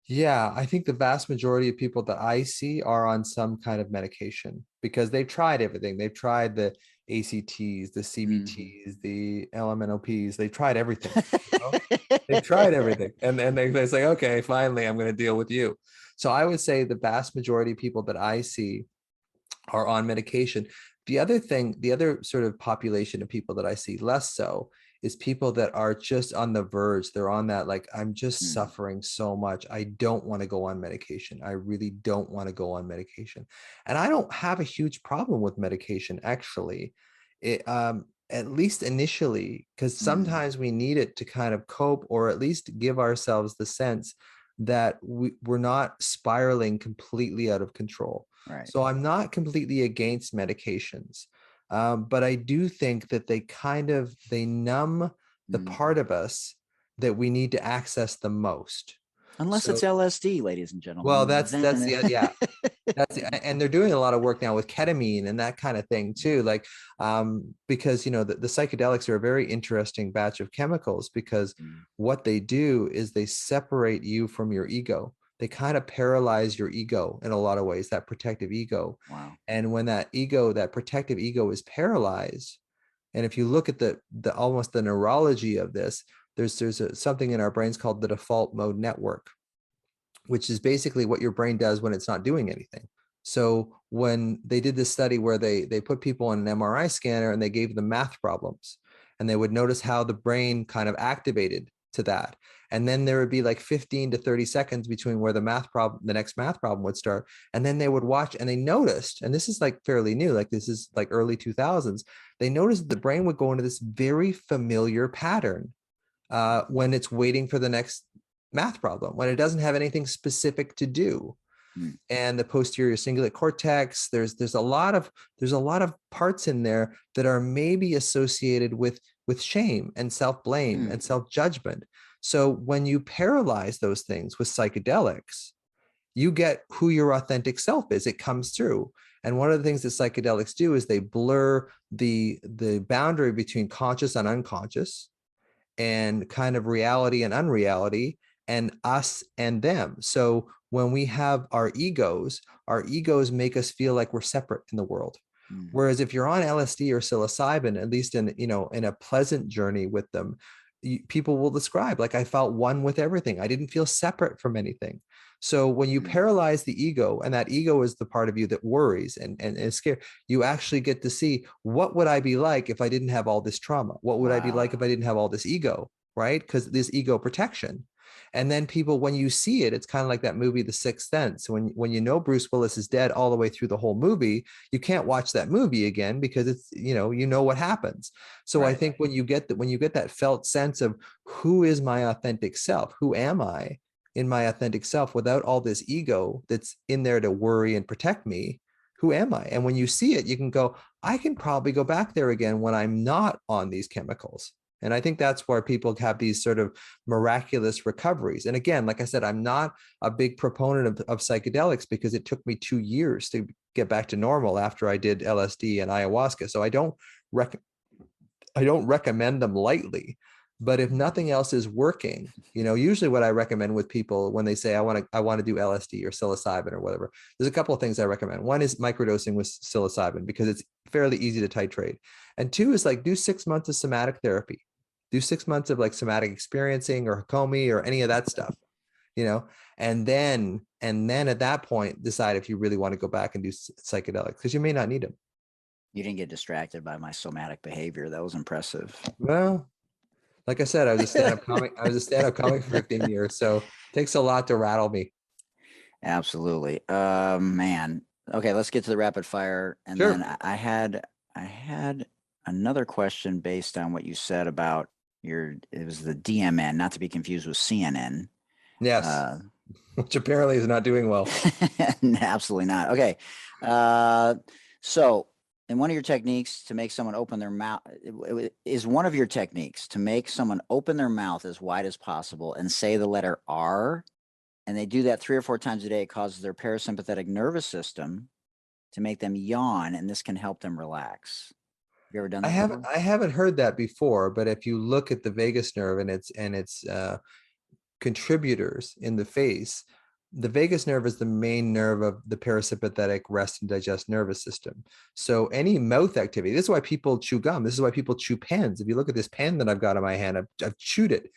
Yeah, I think the vast majority of people that I see are on some kind of medication because they've tried everything. They've tried the ACTs, the CBTs, the LMNOPs. They've tried everything. They've tried everything. And then they say, okay, finally, I'm going to deal with you. So I would say the vast majority of people that I see are on medication. The other sort of population of people that I see less so is people that are just on the verge. They're on that, like, I'm just suffering so much. I don't want to go on medication. I really don't want to go on medication. And I don't have a huge problem with medication, actually. At least initially, because sometimes we need it to kind of cope, or at least give ourselves the sense that we're not spiraling completely out of control. Right. So I'm not completely against medications. But I do think that they numb the part of us that we need to access the most. Unless it's LSD, ladies and gentlemen. Well, and they're doing a lot of work now with ketamine and that kind of thing too. Like, because, the psychedelics are a very interesting batch of chemicals, because what they do is they separate you from your ego. They kind of paralyze your ego in a lot of ways, that protective ego. Wow. And when that protective ego is paralyzed, and if you look at the almost the neurology of this, there's something in our brains called the default mode network, which is basically what your brain does when it's not doing anything. So when they did this study where they put people on an MRI scanner and they gave them math problems, and they would notice how the brain kind of activated to that. And then there would be like 15 to 30 seconds between where the next math problem would start. And then they would watch, and they noticed, and this is like fairly new, like this is like early 2000s, they noticed that the brain would go into this very familiar pattern when it's waiting for the next math problem, when it doesn't have anything specific to do. And the posterior cingulate cortex, there's a lot of parts in there that are maybe associated with shame and self-blame and self-judgment. So when you paralyze those things with psychedelics, you get who your authentic self is. It comes through. And one of the things that psychedelics do is they blur the boundary between conscious and unconscious, and kind of reality and unreality, and us and them. So when we have our egos make us feel like we're separate in the world. Whereas if you're on LSD or psilocybin, at least in a pleasant journey with them, people will describe, like, I felt one with everything. I didn't feel separate from anything. So when you paralyze the ego, and that ego is the part of you that worries and is scared, you actually get to see, what would I be like if I didn't have all this trauma? What would I be like if I didn't have all this ego, right? Because this ego protection. And then people, when you see it, it's kind of like that movie, The Sixth Sense. When Bruce Willis is dead all the way through the whole movie, you can't watch that movie again because it's, what happens. So right. I think when you get that felt sense of, who is my authentic self? Who am I in my authentic self without all this ego that's in there to worry and protect me? Who am I? And when you see it, you can go, I can probably go back there again when I'm not on these chemicals. And I think that's where people have these sort of miraculous recoveries. And again, like I said, I'm not a big proponent of psychedelics because it took me 2 years to get back to normal after I did LSD and ayahuasca. So I don't recommend them lightly. But if nothing else is working, usually what I recommend with people when they say, I want to do LSD or psilocybin or whatever, there's a couple of things I recommend. One is microdosing with psilocybin because it's fairly easy to titrate. And two is, like, do 6 months of somatic therapy. Do 6 months of like somatic experiencing or Hakomi or any of that stuff, and then at that point decide if you really want to go back and do psychedelics, because you may not need them. You didn't get distracted by my somatic behavior. That was impressive. Well, like I said, I was a stand-up comic. I was a stand-up comic for 15 years, so it takes a lot to rattle me. Absolutely. Man. Okay, let's get to the rapid fire. And Sure. then I had another question based on what you said about it was the DMN, not to be confused with CNN. Yes. Which apparently is not doing well. Absolutely not. Okay. So in one of your techniques to make someone open their mouth is one of your techniques to make someone open their mouth as wide as possible and say the letter R. And they do that 3 or 4 times a day. It causes their parasympathetic nervous system to make them yawn, and this can help them relax. Have you ever done that? I haven't heard that before, but if you look at the vagus nerve and its contributors in the face, the vagus nerve is the main nerve of the parasympathetic rest and digest nervous system. So any mouth activity, this is why people chew gum. This is why people chew pens. If you look at this pen that I've got in my hand, I've chewed it,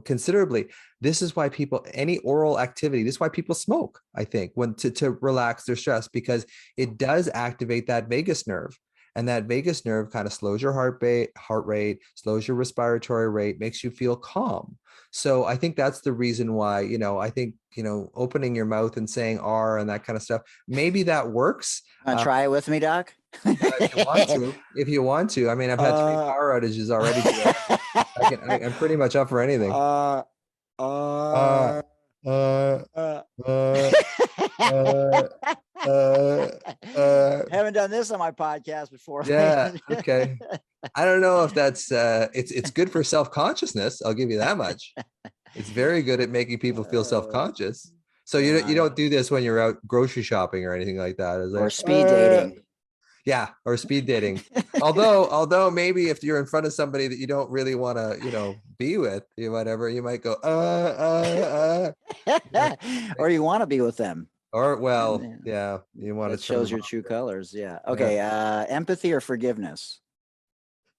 considerably. This is why any oral activity, this is why people smoke, I think, when to relax their stress, because it does activate that vagus nerve. And that vagus nerve kind of slows your heart rate, slows your respiratory rate, makes you feel calm. So I think that's the reason why, I think, opening your mouth and saying R and that kind of stuff, maybe that works. Try it with me, Doc? If you want to. I mean, I've had 3 power outages already today. I'm pretty much up for anything. Haven't done this on my podcast before. Yeah. Okay. I don't know if that's it's good for self-consciousness. I'll give you that much. It's very good at making people feel self-conscious. So you don't do this when you're out grocery shopping or anything like that, is or speed dating. Yeah, or speed dating. although maybe if you're in front of somebody that you don't really want to, be with, you might go or you want to be with them. Or yeah, you want to shows your true colors. Yeah. Okay. Yeah. Empathy or forgiveness?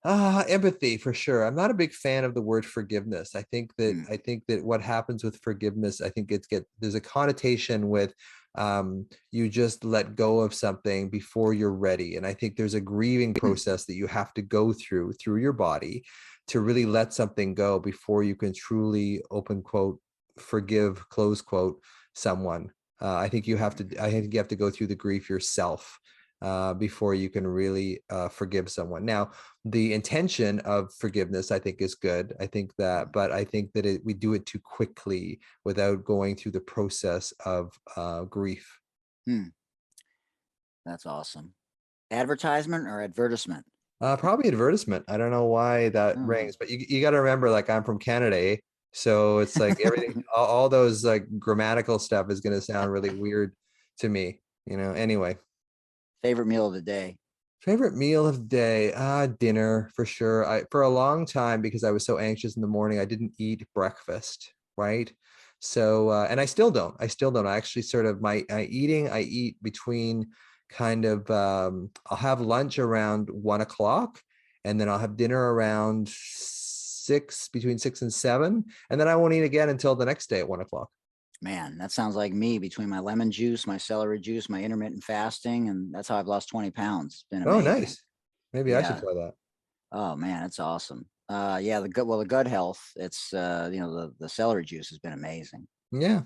Empathy for sure. I'm not a big fan of the word forgiveness. I think that what happens with forgiveness, I think there's a connotation with you just let go of something before you're ready. And I think there's a grieving process that you have to go through your body to really let something go before you can truly, open quote, forgive, close quote, someone. I think you have to go through the grief yourself before you can really forgive someone. Now, the intention of forgiveness, I think, is good. But I think that we do it too quickly without going through the process of grief. That's awesome. Advertisement or advertisement? Probably advertisement. I don't know why that rings, but you got to remember, like, I'm from Canada, eh? So it's like everything, all those like grammatical stuff is going to sound really weird to me, anyway. Favorite meal of the day? Favorite meal of the day? Dinner for sure. For a long time, because I was so anxious in the morning, I didn't eat breakfast, right? So, and I still don't. I actually sort of I eat between kind of, I'll have lunch around 1 o'clock, and then I'll have dinner around between 6 and 7, and then I won't eat again until the next day at 1 o'clock. Man, that sounds like me, between my lemon juice, my celery juice, my intermittent fasting, and that's how I've lost 20 pounds. It's been amazing. Oh, nice. Maybe I should try that. Oh man, it's awesome. The gut health, it's the celery juice has been amazing. Yeah.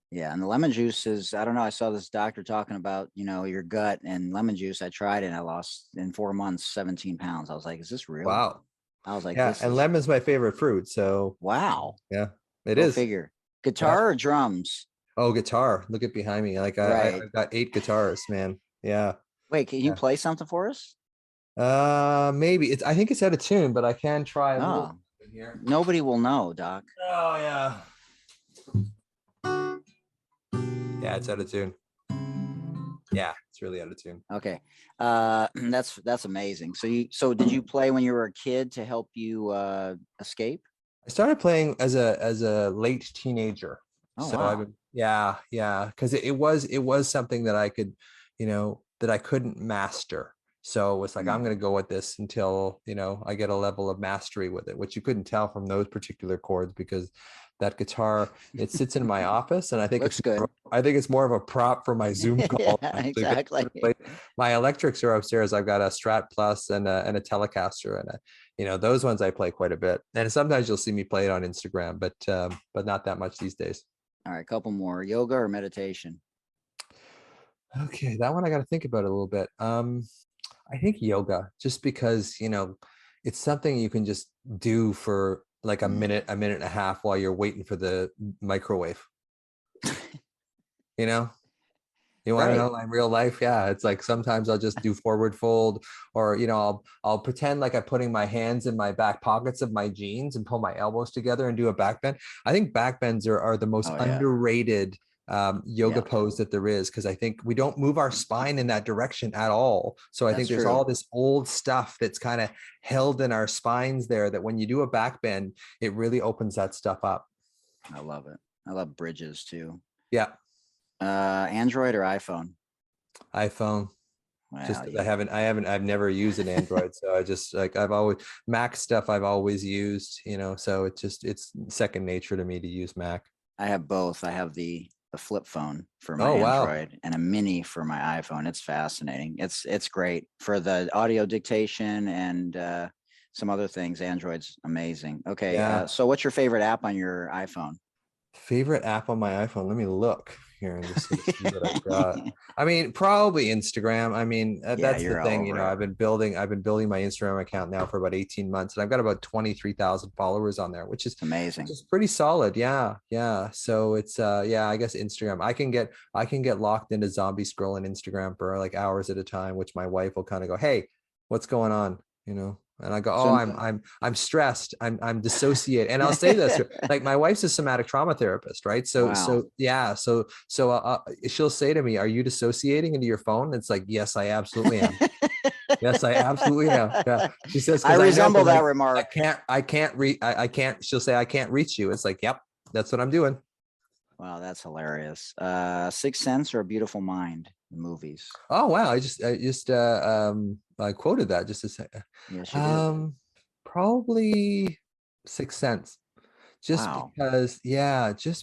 Yeah, and the lemon juice is, I don't know, I saw this doctor talking about, your gut and lemon juice. I tried it and I lost in 4 months 17 pounds. I was like, is this real? Wow. I was like, yeah, and lemon's my favorite fruit. So wow. Yeah, it is. Figure. Guitar or drums? Oh, guitar. Look at behind me. Like I've got 8 guitars, man. Yeah. Wait, can you play something for us? Maybe I think it's out of tune, but I can try a little here. Nobody will know, Doc. Oh yeah. Yeah, it's out of tune. Yeah, it's really out of tune. Okay. That's amazing. So did you play when you were a kid to help you escape? I started playing as a late teenager. Oh, so wow. Yeah, because it was something that I could, that I couldn't master. So it's like, I'm going to go with this until, I get a level of mastery with it, which you couldn't tell from those particular chords, because that guitar, it sits in my office, and I think Looks good. it's more of a prop for my Zoom call. Yeah, actually. exactly. My electrics are upstairs. I've got a Strat Plus and a Telecaster, and those ones I play quite a bit. And sometimes you'll see me play it on Instagram, but not that much these days. All right, a couple more. Yoga or meditation? Okay, that one I got to think about it a little bit. I think yoga, just because, it's something you can just do for like a minute and a half while you're waiting for the microwave. You want to know my real life? Yeah, it's like sometimes I'll just do forward fold, or I'll pretend like I'm putting my hands in my back pockets of my jeans and pull my elbows together and do a back bend. I think back bends are the most underrated yoga pose that there is, because I think we don't move our spine in that direction at all. So I think there's all this old stuff that's kind of held in our spines there, that when you do a back bend, it really opens that stuff up. I love it. I love bridges too. Yeah. Android or iPhone? iPhone. Wow, just I've never used an Android. So I just I've always Mac stuff I've always used, so it's second nature to me to use Mac. I have both. I have the flip phone for my Android and a mini for my iPhone. It's fascinating. It's great for the audio dictation and some other things. Android's amazing. Okay. So what's your favorite app on your iPhone? Favorite app on my iPhone? Let me look here and just see what I've got. I mean, probably Instagram. I mean, that's the thing. I've been building my Instagram account now for about 18 months, and I've got about 23,000 followers on there, which is amazing. Which is pretty solid. Yeah. So it's I guess Instagram. I can get locked into zombie scrolling Instagram for like hours at a time, which my wife will kind of go, "Hey, what's going on?" And I go, "Oh, I'm stressed. I'm dissociated." And I'll say this, like, my wife's a somatic trauma therapist, right? So she'll say to me, "Are you dissociating into your phone?" And it's like, "Yes, I absolutely am." Yes, I absolutely am. Yeah. She says, I resemble that remark. I can't. She'll say, "I can't reach you." It's like, "Yep, that's what I'm doing." Wow, that's hilarious. Sixth Sense or A Beautiful Mind? Movies. Oh wow! I quoted that just a second. Yes, you did. Probably Sixth Sense. Just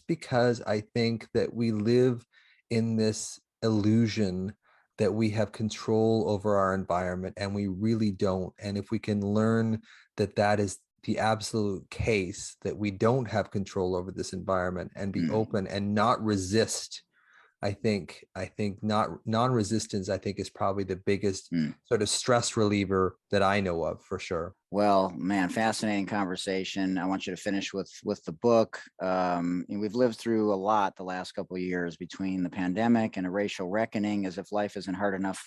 because I think that we live in this illusion that we have control over our environment, and we really don't. And if we can learn that is the absolute case, that we don't have control over this environment, and be open and not resist, I think non-resistance, I think, is probably the biggest sort of stress reliever that I know of, for sure. Well, man, fascinating conversation. I want you to finish with the book. And we've lived through a lot the last couple of years, between the pandemic and a racial reckoning, as if life isn't hard enough,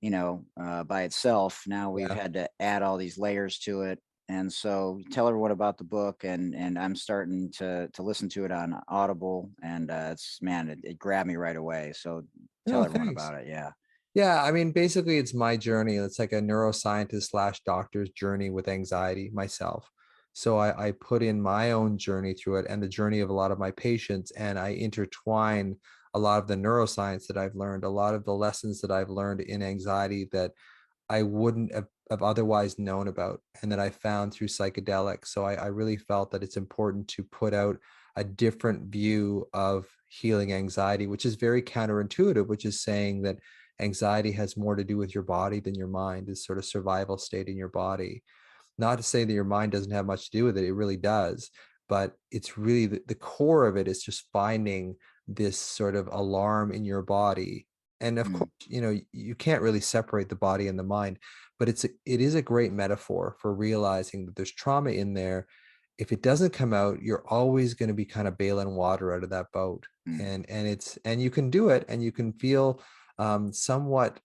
by itself. Now we've had to add all these layers to it. And so tell everyone about the book, and I'm starting to listen to it on Audible, and it grabbed me right away. So tell everyone about it. Yeah. Yeah, I mean, basically it's my journey. It's like a neuroscientist / doctor's journey with anxiety myself. So I put in my own journey through it, and the journey of a lot of my patients, and I intertwine a lot of the neuroscience that I've learned, a lot of the lessons that I've learned in anxiety that I wouldn't have otherwise known about, and that I found through psychedelics. So I really felt that it's important to put out a different view of healing anxiety, which is very counterintuitive, which is saying that anxiety has more to do with your body than your mind. Is sort of survival state in your body. Not to say that your mind doesn't have much to do with it. It really does. But it's really the core of it is just finding this sort of alarm in your body. And of course, you can't really separate the body and the mind, but it is a great metaphor for realizing that there's trauma in there. If it doesn't come out, you're always going to be kind of bailing water out of that boat. And you can do it, and you can feel somewhat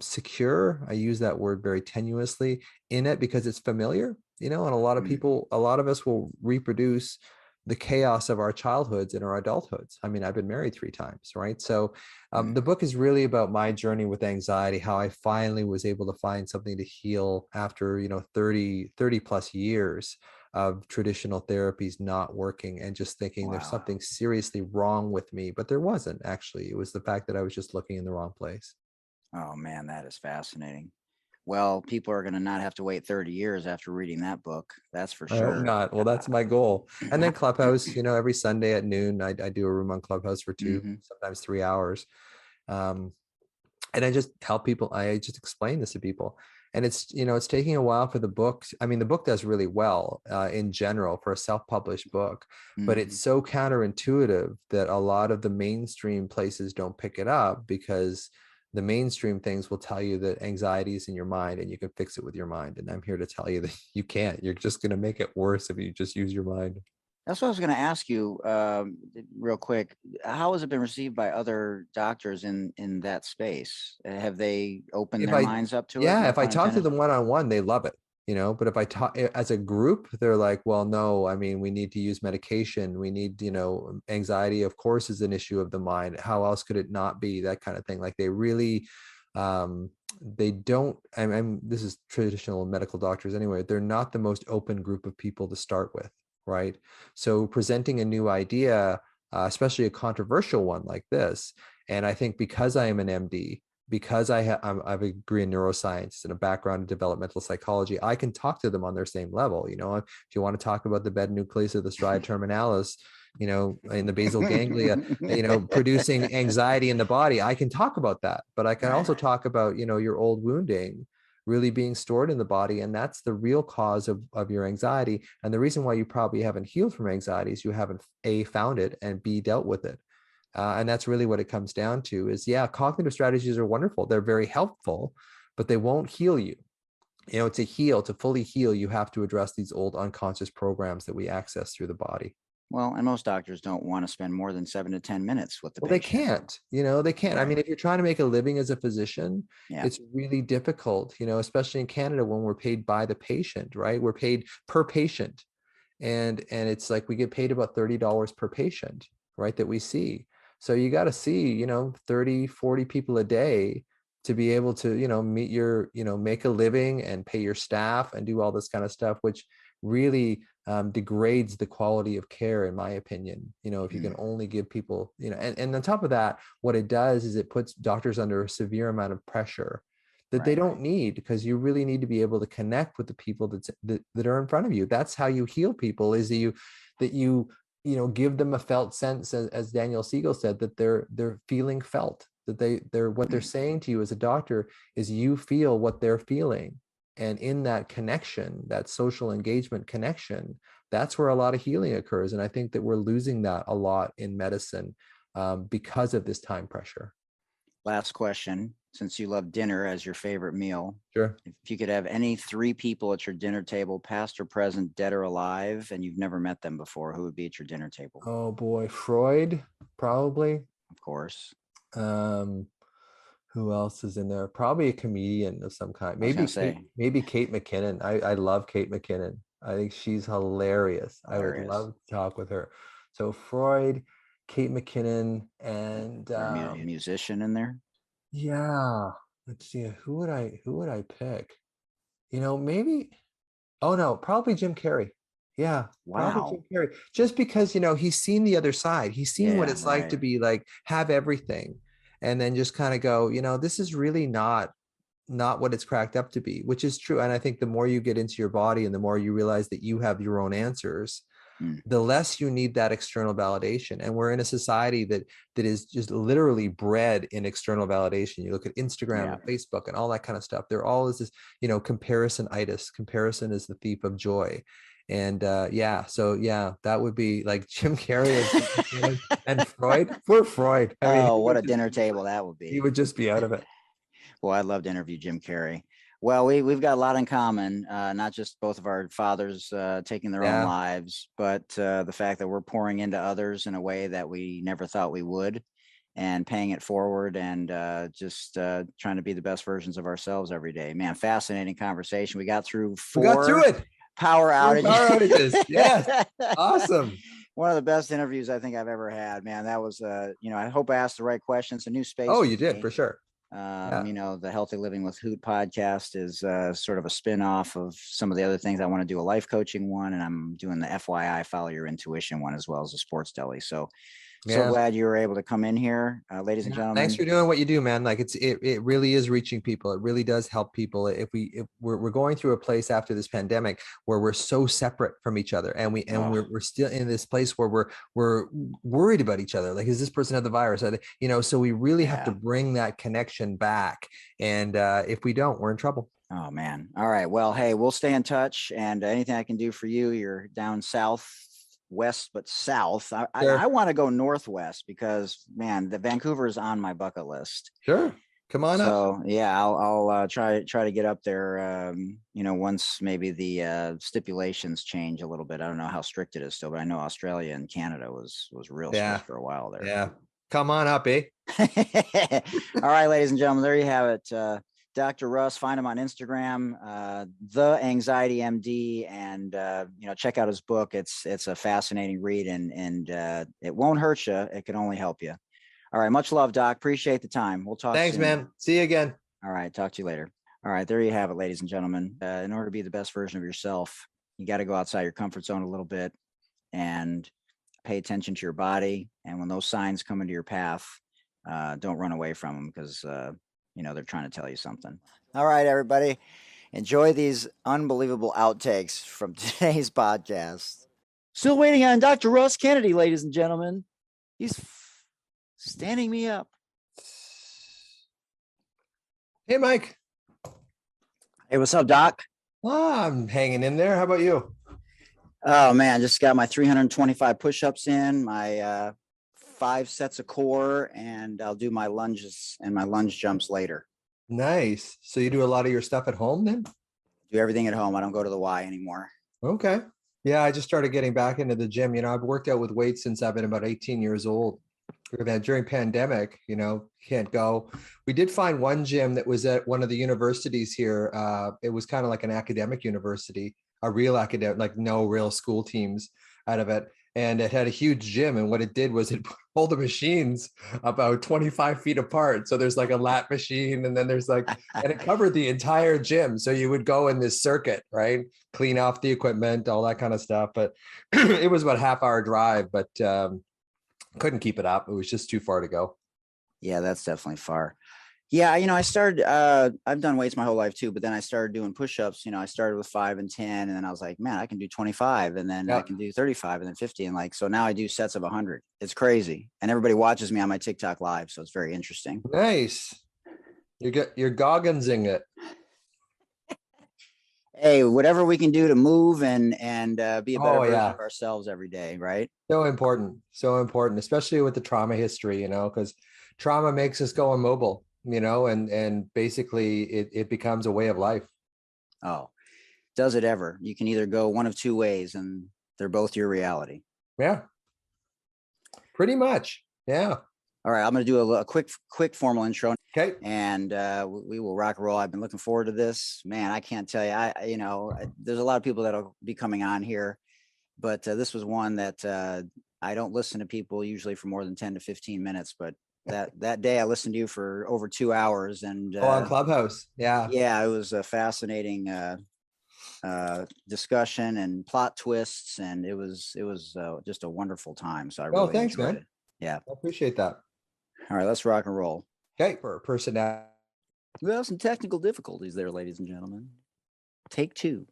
secure. I use that word very tenuously in it, because it's familiar, and a lot of us will reproduce the chaos of our childhoods and our adulthoods. I mean, I've been married 3 times, right? So the book is really about my journey with anxiety, how I finally was able to find something to heal after, 30 plus years of traditional therapies not working, and just thinking there's something seriously wrong with me. But there wasn't actually. It was the fact that I was just looking in the wrong place. Oh man, that is fascinating. Well, people are going to not have to wait 30 years after reading that book. That's for I hope sure. not. Well, that's my goal. And then Clubhouse, every Sunday at noon, I do a room on Clubhouse for 2, Mhm. sometimes 3 hours. Um, and I just tell people, I just explain this to people. And it's taking a while for the book. I mean, the book does really well in general for a self-published book, but it's Mhm. so counterintuitive that a lot of the mainstream places don't pick it up, because the mainstream things will tell you that anxiety is in your mind and you can fix it with your mind. And I'm here to tell you that you can't. You're just going to make it worse if you just use your mind. That's what I was going to ask you real quick. How has it been received by other doctors in that space? Have they opened If their I minds up to it? Yeah, No if I pun talk to intended. them one-on-one, they love it. But if I talk as a group, they're like, well, no, I mean, we need to use medication. We need, anxiety, of course, is an issue of the mind. How else could it not be? That kind of thing. Like they really, they don't, this is traditional medical doctors anyway, they're not the most open group of people to start with, right? So presenting a new idea, especially a controversial one like this, and I think because I am an MD, because I have a degree in neuroscience and a background in developmental psychology, I can talk to them on their same level. If you want to talk about the beta nucleus of the stria terminalis, in the basal ganglia, producing anxiety in the body, I can talk about that. But I can Right. also talk about, your old wounding really being stored in the body. And that's the real cause of your anxiety. And the reason why you probably haven't healed from anxiety is you haven't A, found it, and B, dealt with it. And that's really what it comes down to is, yeah, cognitive strategies are wonderful. They're very helpful, but they won't heal you. To fully heal, you have to address these old unconscious programs that we access through the body. Well, and most doctors don't want to spend more than 7 to 10 minutes with the Well, they patient. they can't. I Right. mean, if you're trying to make a living as a physician, Yeah. it's really difficult, especially in Canada when we're paid by the patient, right? We're paid per patient. And it's like we get paid about $30 per patient, right, that we see. So you got to see 30, 40 people a day to be able to meet your make a living and pay your staff and do all this kind of stuff, which really degrades the quality of care, in my opinion. If you can only give people, and on top of that, what it does is it puts doctors under a severe amount of pressure that they Right. don't need, because you really need to be able to connect with the people that are in front of you. That's how you heal people, is that you give them a felt sense, as Daniel Siegel said, that they're feeling felt, that they're what they're saying to you as a doctor is you feel what they're feeling. And in that connection, that social engagement connection, that's where a lot of healing occurs. And I think that we're losing that a lot in medicine because of this time pressure. Last question, since you love dinner as your favorite meal, Sure. if you could have any 3 people at your dinner table, past or present, dead or alive, and you've never met them before, who would be at your dinner table? Oh boy, Freud, probably. Of course. Um, who else is in there? Probably a comedian of some kind. I was Maybe going to say, maybe Kate McKinnon. I love Kate McKinnon. I think she's hilarious. I would hilarious. love to talk with her. So Freud, Kate McKinnon, and Is there a musician in there? yeah. Let's see. Who would I pick? Maybe. Oh no, probably Jim Carrey. Yeah, probably Wow. Jim Carrey. Just because, he's seen the other side. He's seen what Yeah, it's like to right. be like, have everything, and then just kind of go, this is really not what it's cracked up to be, which is true. And I think the more you get into your body and the more you realize that you have your own answers, Mm. the less you need that external validation. And we're in a society that is just literally bred in external validation. You look at Instagram Yeah. and Facebook and all that kind of stuff. There all is this, comparisonitis. Comparison is the thief of joy. And that would be like Jim Carrey and Freud. Poor Freud. I mean, Oh, what a dinner table that would he be. would just be out of it. Well, I'd love to interview Jim Carrey. Well, we've got a lot in common, not just both of our fathers taking their own Yeah. lives, but the fact that we're pouring into others in a way that we never thought we would, and paying it forward, and just trying to be the best versions of ourselves every day. Man, fascinating conversation. We got through We got through 4 it. power Power outages. outages. Yes. Awesome. One of the best interviews I think I've ever had, man. That was, I hope I asked the right questions. A new space. Oh, for you did me. for sure. Yeah. The Healthy Living with Hoot podcast is sort of a spin-off of some of the other things. I want to do a life coaching one, and I'm doing the FYI Follow Your Intuition one, as well as a sports deli. So So Yeah. glad you were able to come in here, ladies and gentlemen. Thanks for doing what you do, man. Like it really is reaching people. It really does help people. If we're going through a place after this pandemic where we're so separate from each other, and we're still in this place where we're worried about each other. Like, is this person have the virus? Are they, so we really have to bring that connection back. And if we don't, we're in trouble. Oh man. All right. Well, hey, we'll stay in touch, and anything I can do for you. You're down west, but south. I want to go northwest because, man, the Vancouver is on my bucket list. Sure. Come on up. So yeah, I'll try to get up there. Once maybe the stipulations change a little bit. I don't know how strict it is still, but I know Australia and Canada was real strict for a while there. Yeah. Come on up, eh? All right, ladies and gentlemen, there you have it. Dr. Russ, find him on Instagram, The Anxiety MD, and check out his book. It's a fascinating read, and it won't hurt you. It can only help you. All right, much love, Doc. Appreciate the time. We'll talk. Thanks, soon. man. See you again. All right, talk to you later. All right, there you have it, ladies and gentlemen. In order to be the best version of yourself, you got to go outside your comfort zone a little bit and pay attention to your body. And when those signs come into your path, don't run away from them because they're trying to tell you something. All right, everybody. Enjoy these unbelievable outtakes from today's podcast. Still waiting on Dr. Russ Kennedy, ladies and gentlemen. He's standing me up. Hey, Mike. Hey, what's up, Doc? I'm hanging in there. How about you? Oh, man, just got my 325 push-ups in, my 5 sets of core, and I'll do my lunges and my lunge jumps later. Nice. So you do a lot of your stuff at home then? Do everything at home. I don't go to the Y anymore. Okay. Yeah, I just started getting back into the gym. I've worked out with weights since I've been about 18 years old. During pandemic, can't go. We did find one gym that was at one of the universities here. It was kind of like an academic university, a real academic, like no real school teams out of it. And it had a huge gym. And what it did was it put all the machines about 25 feet apart. So there's like a lat machine, and then there's and it covered the entire gym. So you would go in this circuit, right? Clean off the equipment, all that kind of stuff. But it was about a half-hour drive, but couldn't keep it up. It was just too far to go. Yeah, that's definitely far. Yeah, I started, I've done weights my whole life too, but then I started doing push-ups. I started with 5 and 10, and then I was like, man, I can do 25, and then I can do 35, and then 50. And so now I do sets of 100. It's crazy. And everybody watches me on my TikTok live. So it's very interesting. Nice. You're gogginsing it. Hey, whatever we can do to move and be a better version of ourselves every day, right? So important, especially with the trauma history, because trauma makes us go immobile, and basically it becomes a way of life. Oh, does it ever? You can either go one of two ways, and they're both your reality. Yeah, pretty much. Yeah. All right, I'm going to do a quick formal intro. Okay. And we will rock and roll. I've been looking forward to this. Man, I can't tell you. There's a lot of people that'll be coming on here, but this was one that I don't listen to people usually for more than 10 to 15 minutes. But that day I listened to you for over 2 hours. And on Clubhouse. Yeah. Yeah, it was a fascinating discussion and plot twists, and it was just a wonderful time. So I really thanks, enjoyed man. it. Yeah, I appreciate that. All right, let's rock and roll. Okay, for a personality. We have some technical difficulties there, ladies and gentlemen. Take 2.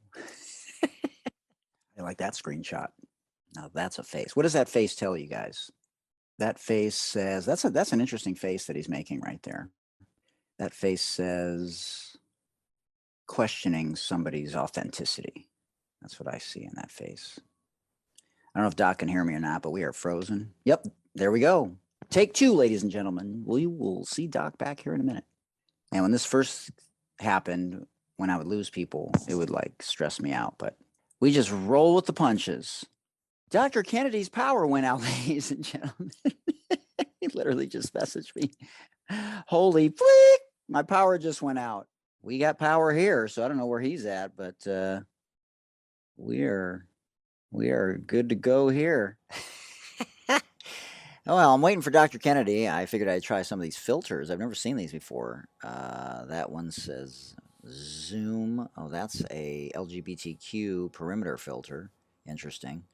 I like that screenshot. Now that's a face. What does that face tell you guys? That face says that's an interesting face that he's making right there. That face says questioning somebody's authenticity. That's what I see in that face. I don't know if Doc can hear me or not, but we are frozen. Yep, there we go. Take 2, ladies and gentlemen. We will see Doc back here in a minute. And when this first happened, when I would lose people, it would stress me out. But we just roll with the punches. Dr. Kennedy's power went out, ladies and gentlemen. He literally just messaged me. Holy flick! My power just went out. We got power here, so I don't know where he's at, but we are good to go here. Well, I'm waiting for Dr. Kennedy. I figured I'd try some of these filters. I've never seen these before. That one says Zoom. Oh, that's a LGBTQ perimeter filter. Interesting.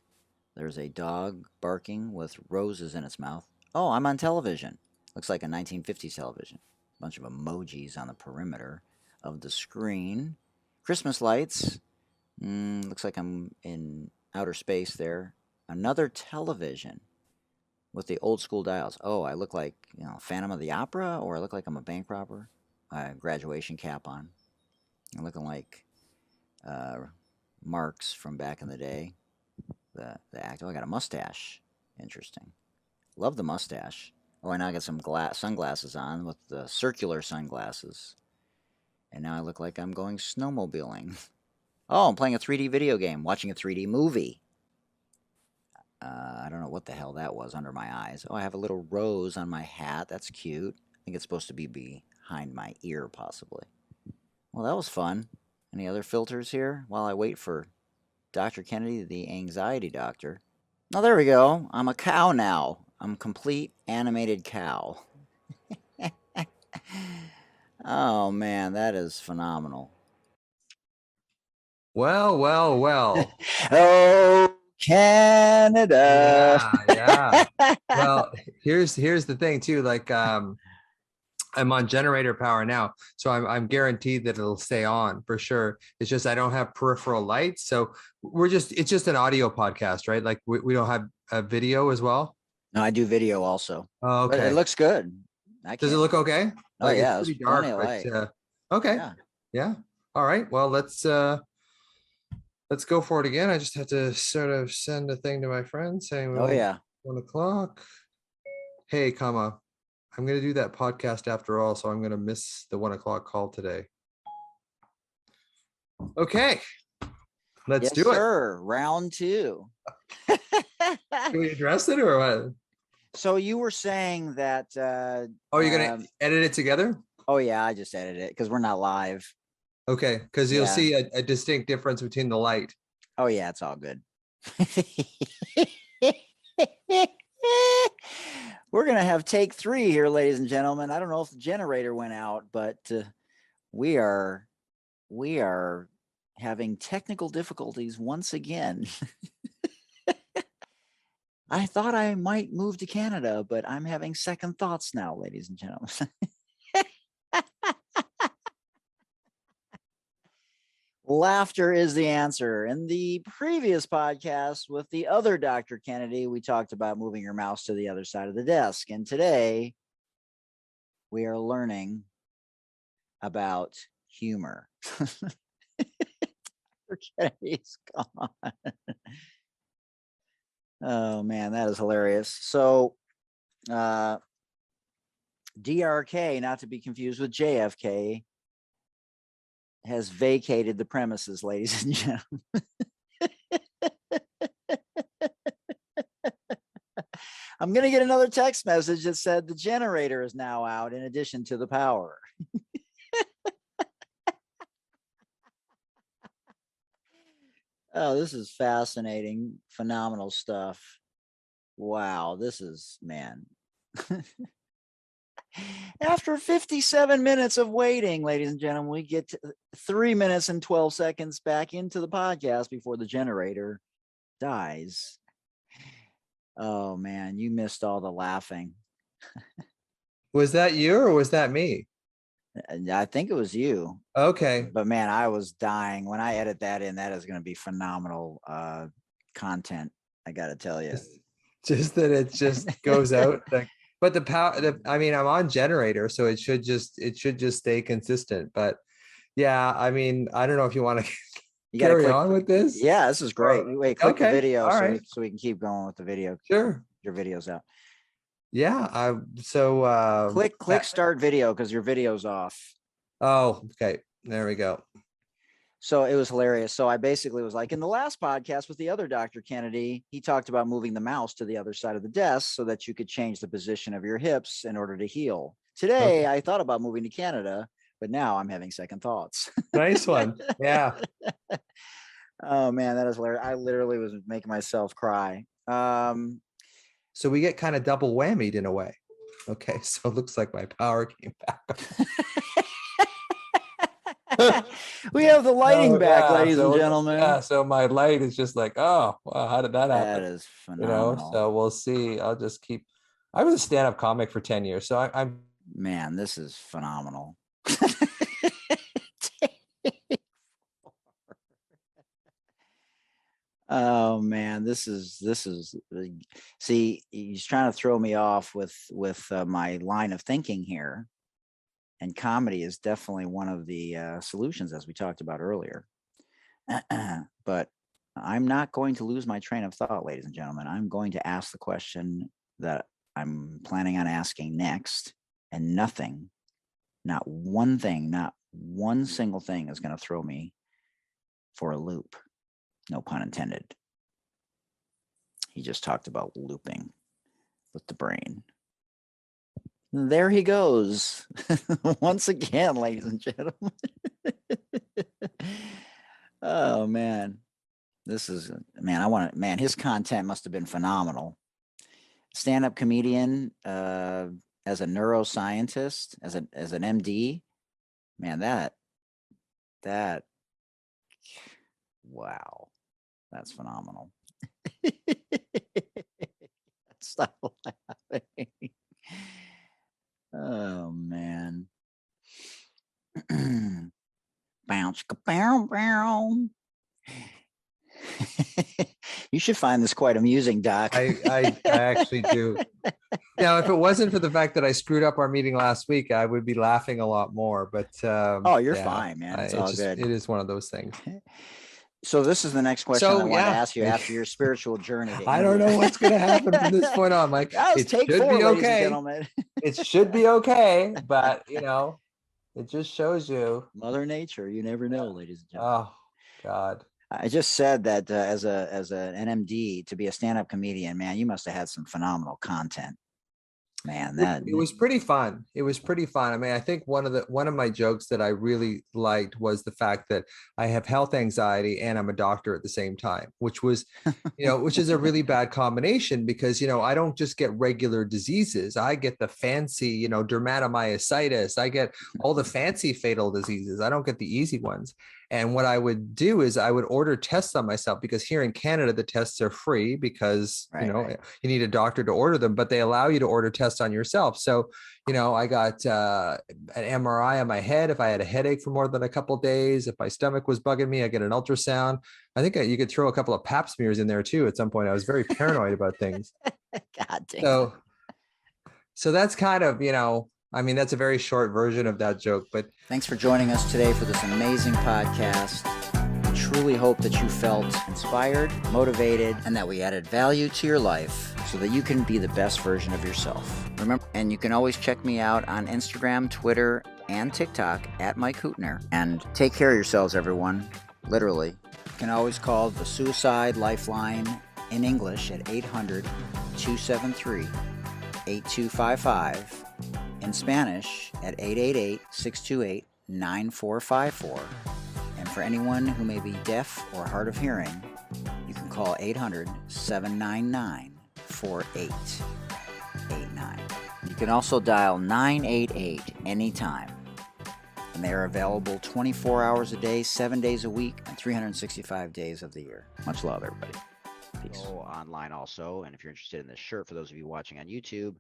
There's a dog barking with roses in its mouth. Oh, I'm on television. Looks like a 1950s television. Bunch of emojis on the perimeter of the screen. Christmas lights. Looks like I'm in outer space there. Another television with the old school dials. Oh, I look like, Phantom of the Opera, or I look like I'm a bank robber. Graduation cap on. I'm looking like Marx from back in the day. The actor. Oh, I got a mustache. Interesting. Love the mustache. Oh, and now I got some sunglasses on with the circular sunglasses. And now I look like I'm going snowmobiling. Oh, I'm playing a 3D video game, watching a 3D movie. I don't know what the hell that was under my eyes. Oh, I have a little rose on my hat. That's cute. I think it's supposed to be behind my ear, possibly. Well, that was fun. Any other filters here while I wait for Dr. Kennedy, the anxiety doctor? Oh, there we go. I'm a cow now. I'm complete animated cow. Oh, man, that is phenomenal. Well. Oh, Canada. Yeah. Well, here's the thing too. Like, I'm on generator power now, so I'm guaranteed that it'll stay on for sure. It's just I don't have peripheral lights, so it's just an audio podcast, right? Like we don't have a video as well. No, I do video also. Oh, But okay. it looks good. Does it look okay? Oh, Like, yeah, it's it's pretty dark. plenty of light. Okay. Yeah. All right. Well, let's go for it again. I just have to sort of send a thing to my friend saying, Oh, yeah. 1 o'clock. Hey, comma, I'm going to do that podcast after all, so I'm going to miss the 1 o'clock call today. Okay, let's Yes, do it. sir. Round 2. Can we address it or what? So you were saying that. Oh, you're going to edit it together? Oh, yeah, I just edited it because we're not live. Okay, because you'll Yeah. see a distinct difference between the light. Oh, yeah, it's all good. We're going to have take 3 here, ladies and gentlemen. I don't know if the generator went out, but we are having technical difficulties once again. I thought I might move to Canada, but I'm having second thoughts now, ladies and gentlemen. Laughter is the answer. In the previous podcast with the other Dr. Kennedy, we talked about moving your mouse to the other side of the desk. And today we are learning about humor. Dr. Kennedy's gone. Oh, man, that is hilarious. So, DRK, not to be confused with JFK, has vacated the premises, ladies and gentlemen. I'm going to get another text message that said the generator is now out in addition to the power. Oh, this is fascinating, phenomenal stuff. Wow, this is, man. After 57 minutes of waiting, ladies and gentlemen, we get to 3 minutes and 12 seconds back into the podcast before the generator dies. Oh, man, you missed all the laughing. Was that you or was that me? I think it was you. Okay. But, man, I was dying. When I edit that in, that is going to be phenomenal content, I got to tell you. Just that it just goes out. But the power, I mean, I'm on generator, so it should just stay consistent. But yeah, I mean, I don't know if you want to carry on with this. Yeah, this is great. Wait, click the video so we can keep going with the video. Sure. Your video's out. Yeah. Click start video because your video's off. Oh, okay. There we go. So it was hilarious. So I basically was like, in the last podcast with the other Dr. Kennedy, he talked about moving the mouse to the other side of the desk so that you could change the position of your hips in order to heal. Today, I thought about moving to Canada, but now I'm having second thoughts. Nice one. Yeah. Oh, man, that is hilarious. I literally was making myself cry. So we get kind of double whammied in a way. Okay. So it looks like my power came back. We have the lighting So, back, yeah, ladies and so gentlemen. yeah, so my light is just like, oh, wow, how did that That happen? is You know, phenomenal. so we'll see. I'll just keep. I was a stand-up comic for 10 years, so I'm Man, this is phenomenal. Oh man, this is see, he's trying to throw me off with my line of thinking here, and comedy is definitely one of the solutions, as we talked about earlier. But I'm not going to lose my train of thought, ladies and gentlemen. I'm going to ask the question that I'm planning on asking next, and nothing, not one thing, not one single thing is going to throw me for a loop. No pun intended. He just talked about looping with the brain. There he goes. Once again, ladies and gentlemen. Oh man. This is man, his content must have been phenomenal. Stand-up comedian, as a neuroscientist, as an MD. Man, that wow. That's phenomenal. Stop laughing. Oh man. Bounce, bow, bow. You should find this quite amusing, Doc. I actually do. Now, if it wasn't for the fact that I screwed up our meeting last week, I would be laughing a lot more. But Oh, you're yeah, fine, man. It's all good. It is one of those things. So this is the next question I So, wanted to yeah. ask you after your spiritual journey to I don't India. know what's going to happen from this point on. Like, That was it take should 4, be ladies and okay. gentlemen. It should be okay, but you know, it just shows you. Mother Nature, you never know, ladies and gentlemen. Oh God. I just said that as an NMD, to be a stand-up comedian, man, you must have had some phenomenal content. Man, It was pretty fun. It was pretty fun. I mean, I think one of my jokes that I really liked was the fact that I have health anxiety and I'm a doctor at the same time, which was, which is a really bad combination because, I don't just get regular diseases. I get the fancy, dermatomyositis. I get all the fancy fatal diseases. I don't get the easy ones. And what I would do is I would order tests on myself because here in Canada, the tests are free because, you need a doctor to order them, but they allow you to order tests on yourself. So, I got an MRI on my head. If I had a headache for more than a couple of days, if my stomach was bugging me, I get an ultrasound. I think you could throw a couple of pap smears in there too. At some point, I was very paranoid about things. God damn. So that's kind of, that's a very short version of that joke, but thanks for joining us today for this amazing podcast. We truly hope that you felt inspired, motivated, and that we added value to your life so that you can be the best version of yourself. Remember, and you can always check me out on Instagram, Twitter, and TikTok at Mike Hootner. And take care of yourselves, everyone. Literally. You can always call the Suicide Lifeline in English at 800-273-8255. In Spanish at 888-628-9454. And for anyone who may be deaf or hard of hearing, you can call 800-799-4889. You can also dial 988 anytime. And they are available 24 hours a day, 7 days a week, and 365 days of the year. Much love, everybody. Peace. Go online also, and if you're interested in this shirt, for those of you watching on YouTube,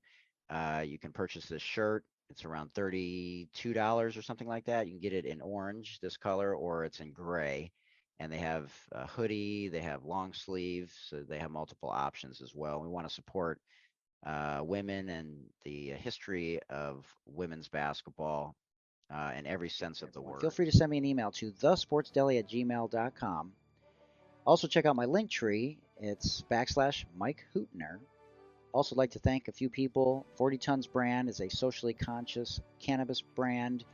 you can purchase this shirt. It's around $32 or something like that. You can get it in orange, this color, or it's in gray. And they have a hoodie, they have long sleeves, so they have multiple options as well. We want to support women and the history of women's basketball in every sense of the word. Feel free to send me an email to thesportsdeli@gmail.com. Also, check out my link tree. It's /Mike Hootner. Also like to thank a few people. 40 Tons brand is a socially conscious cannabis brand,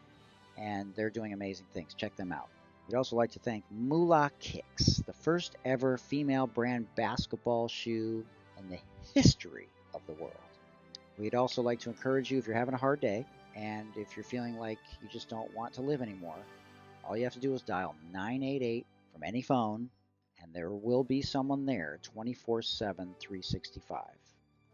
and they're doing amazing things. Check them out. We'd also like to thank Moolah Kicks, the first ever female brand basketball shoe in the history of the world. We'd also like to encourage you, if you're having a hard day and if you're feeling like you just don't want to live anymore, all you have to do is dial 988 from any phone, and there will be someone there 24/7, 365.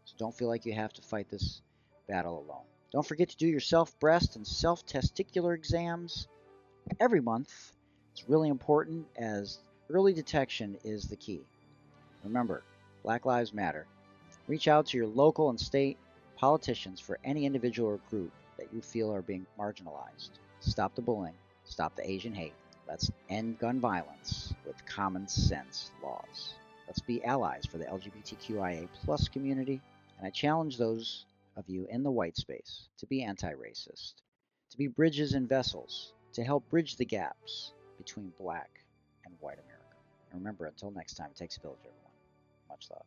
So don't feel like you have to fight this battle alone. Don't forget to do your self-breast and self-testicular exams every month It's really important as early detection is the key. Remember, Black Lives Matter. Reach out to your local and state politicians for any individual or group that you feel are being marginalized. Stop the bullying. Stop the Asian hate. Let's end gun violence with common sense laws. Let's be allies for the LGBTQIA plus community. And I challenge those of you in the white space to be anti-racist, to be bridges and vessels, to help bridge the gaps between black and white America. And remember, until next time, it takes a village, everyone. Much love.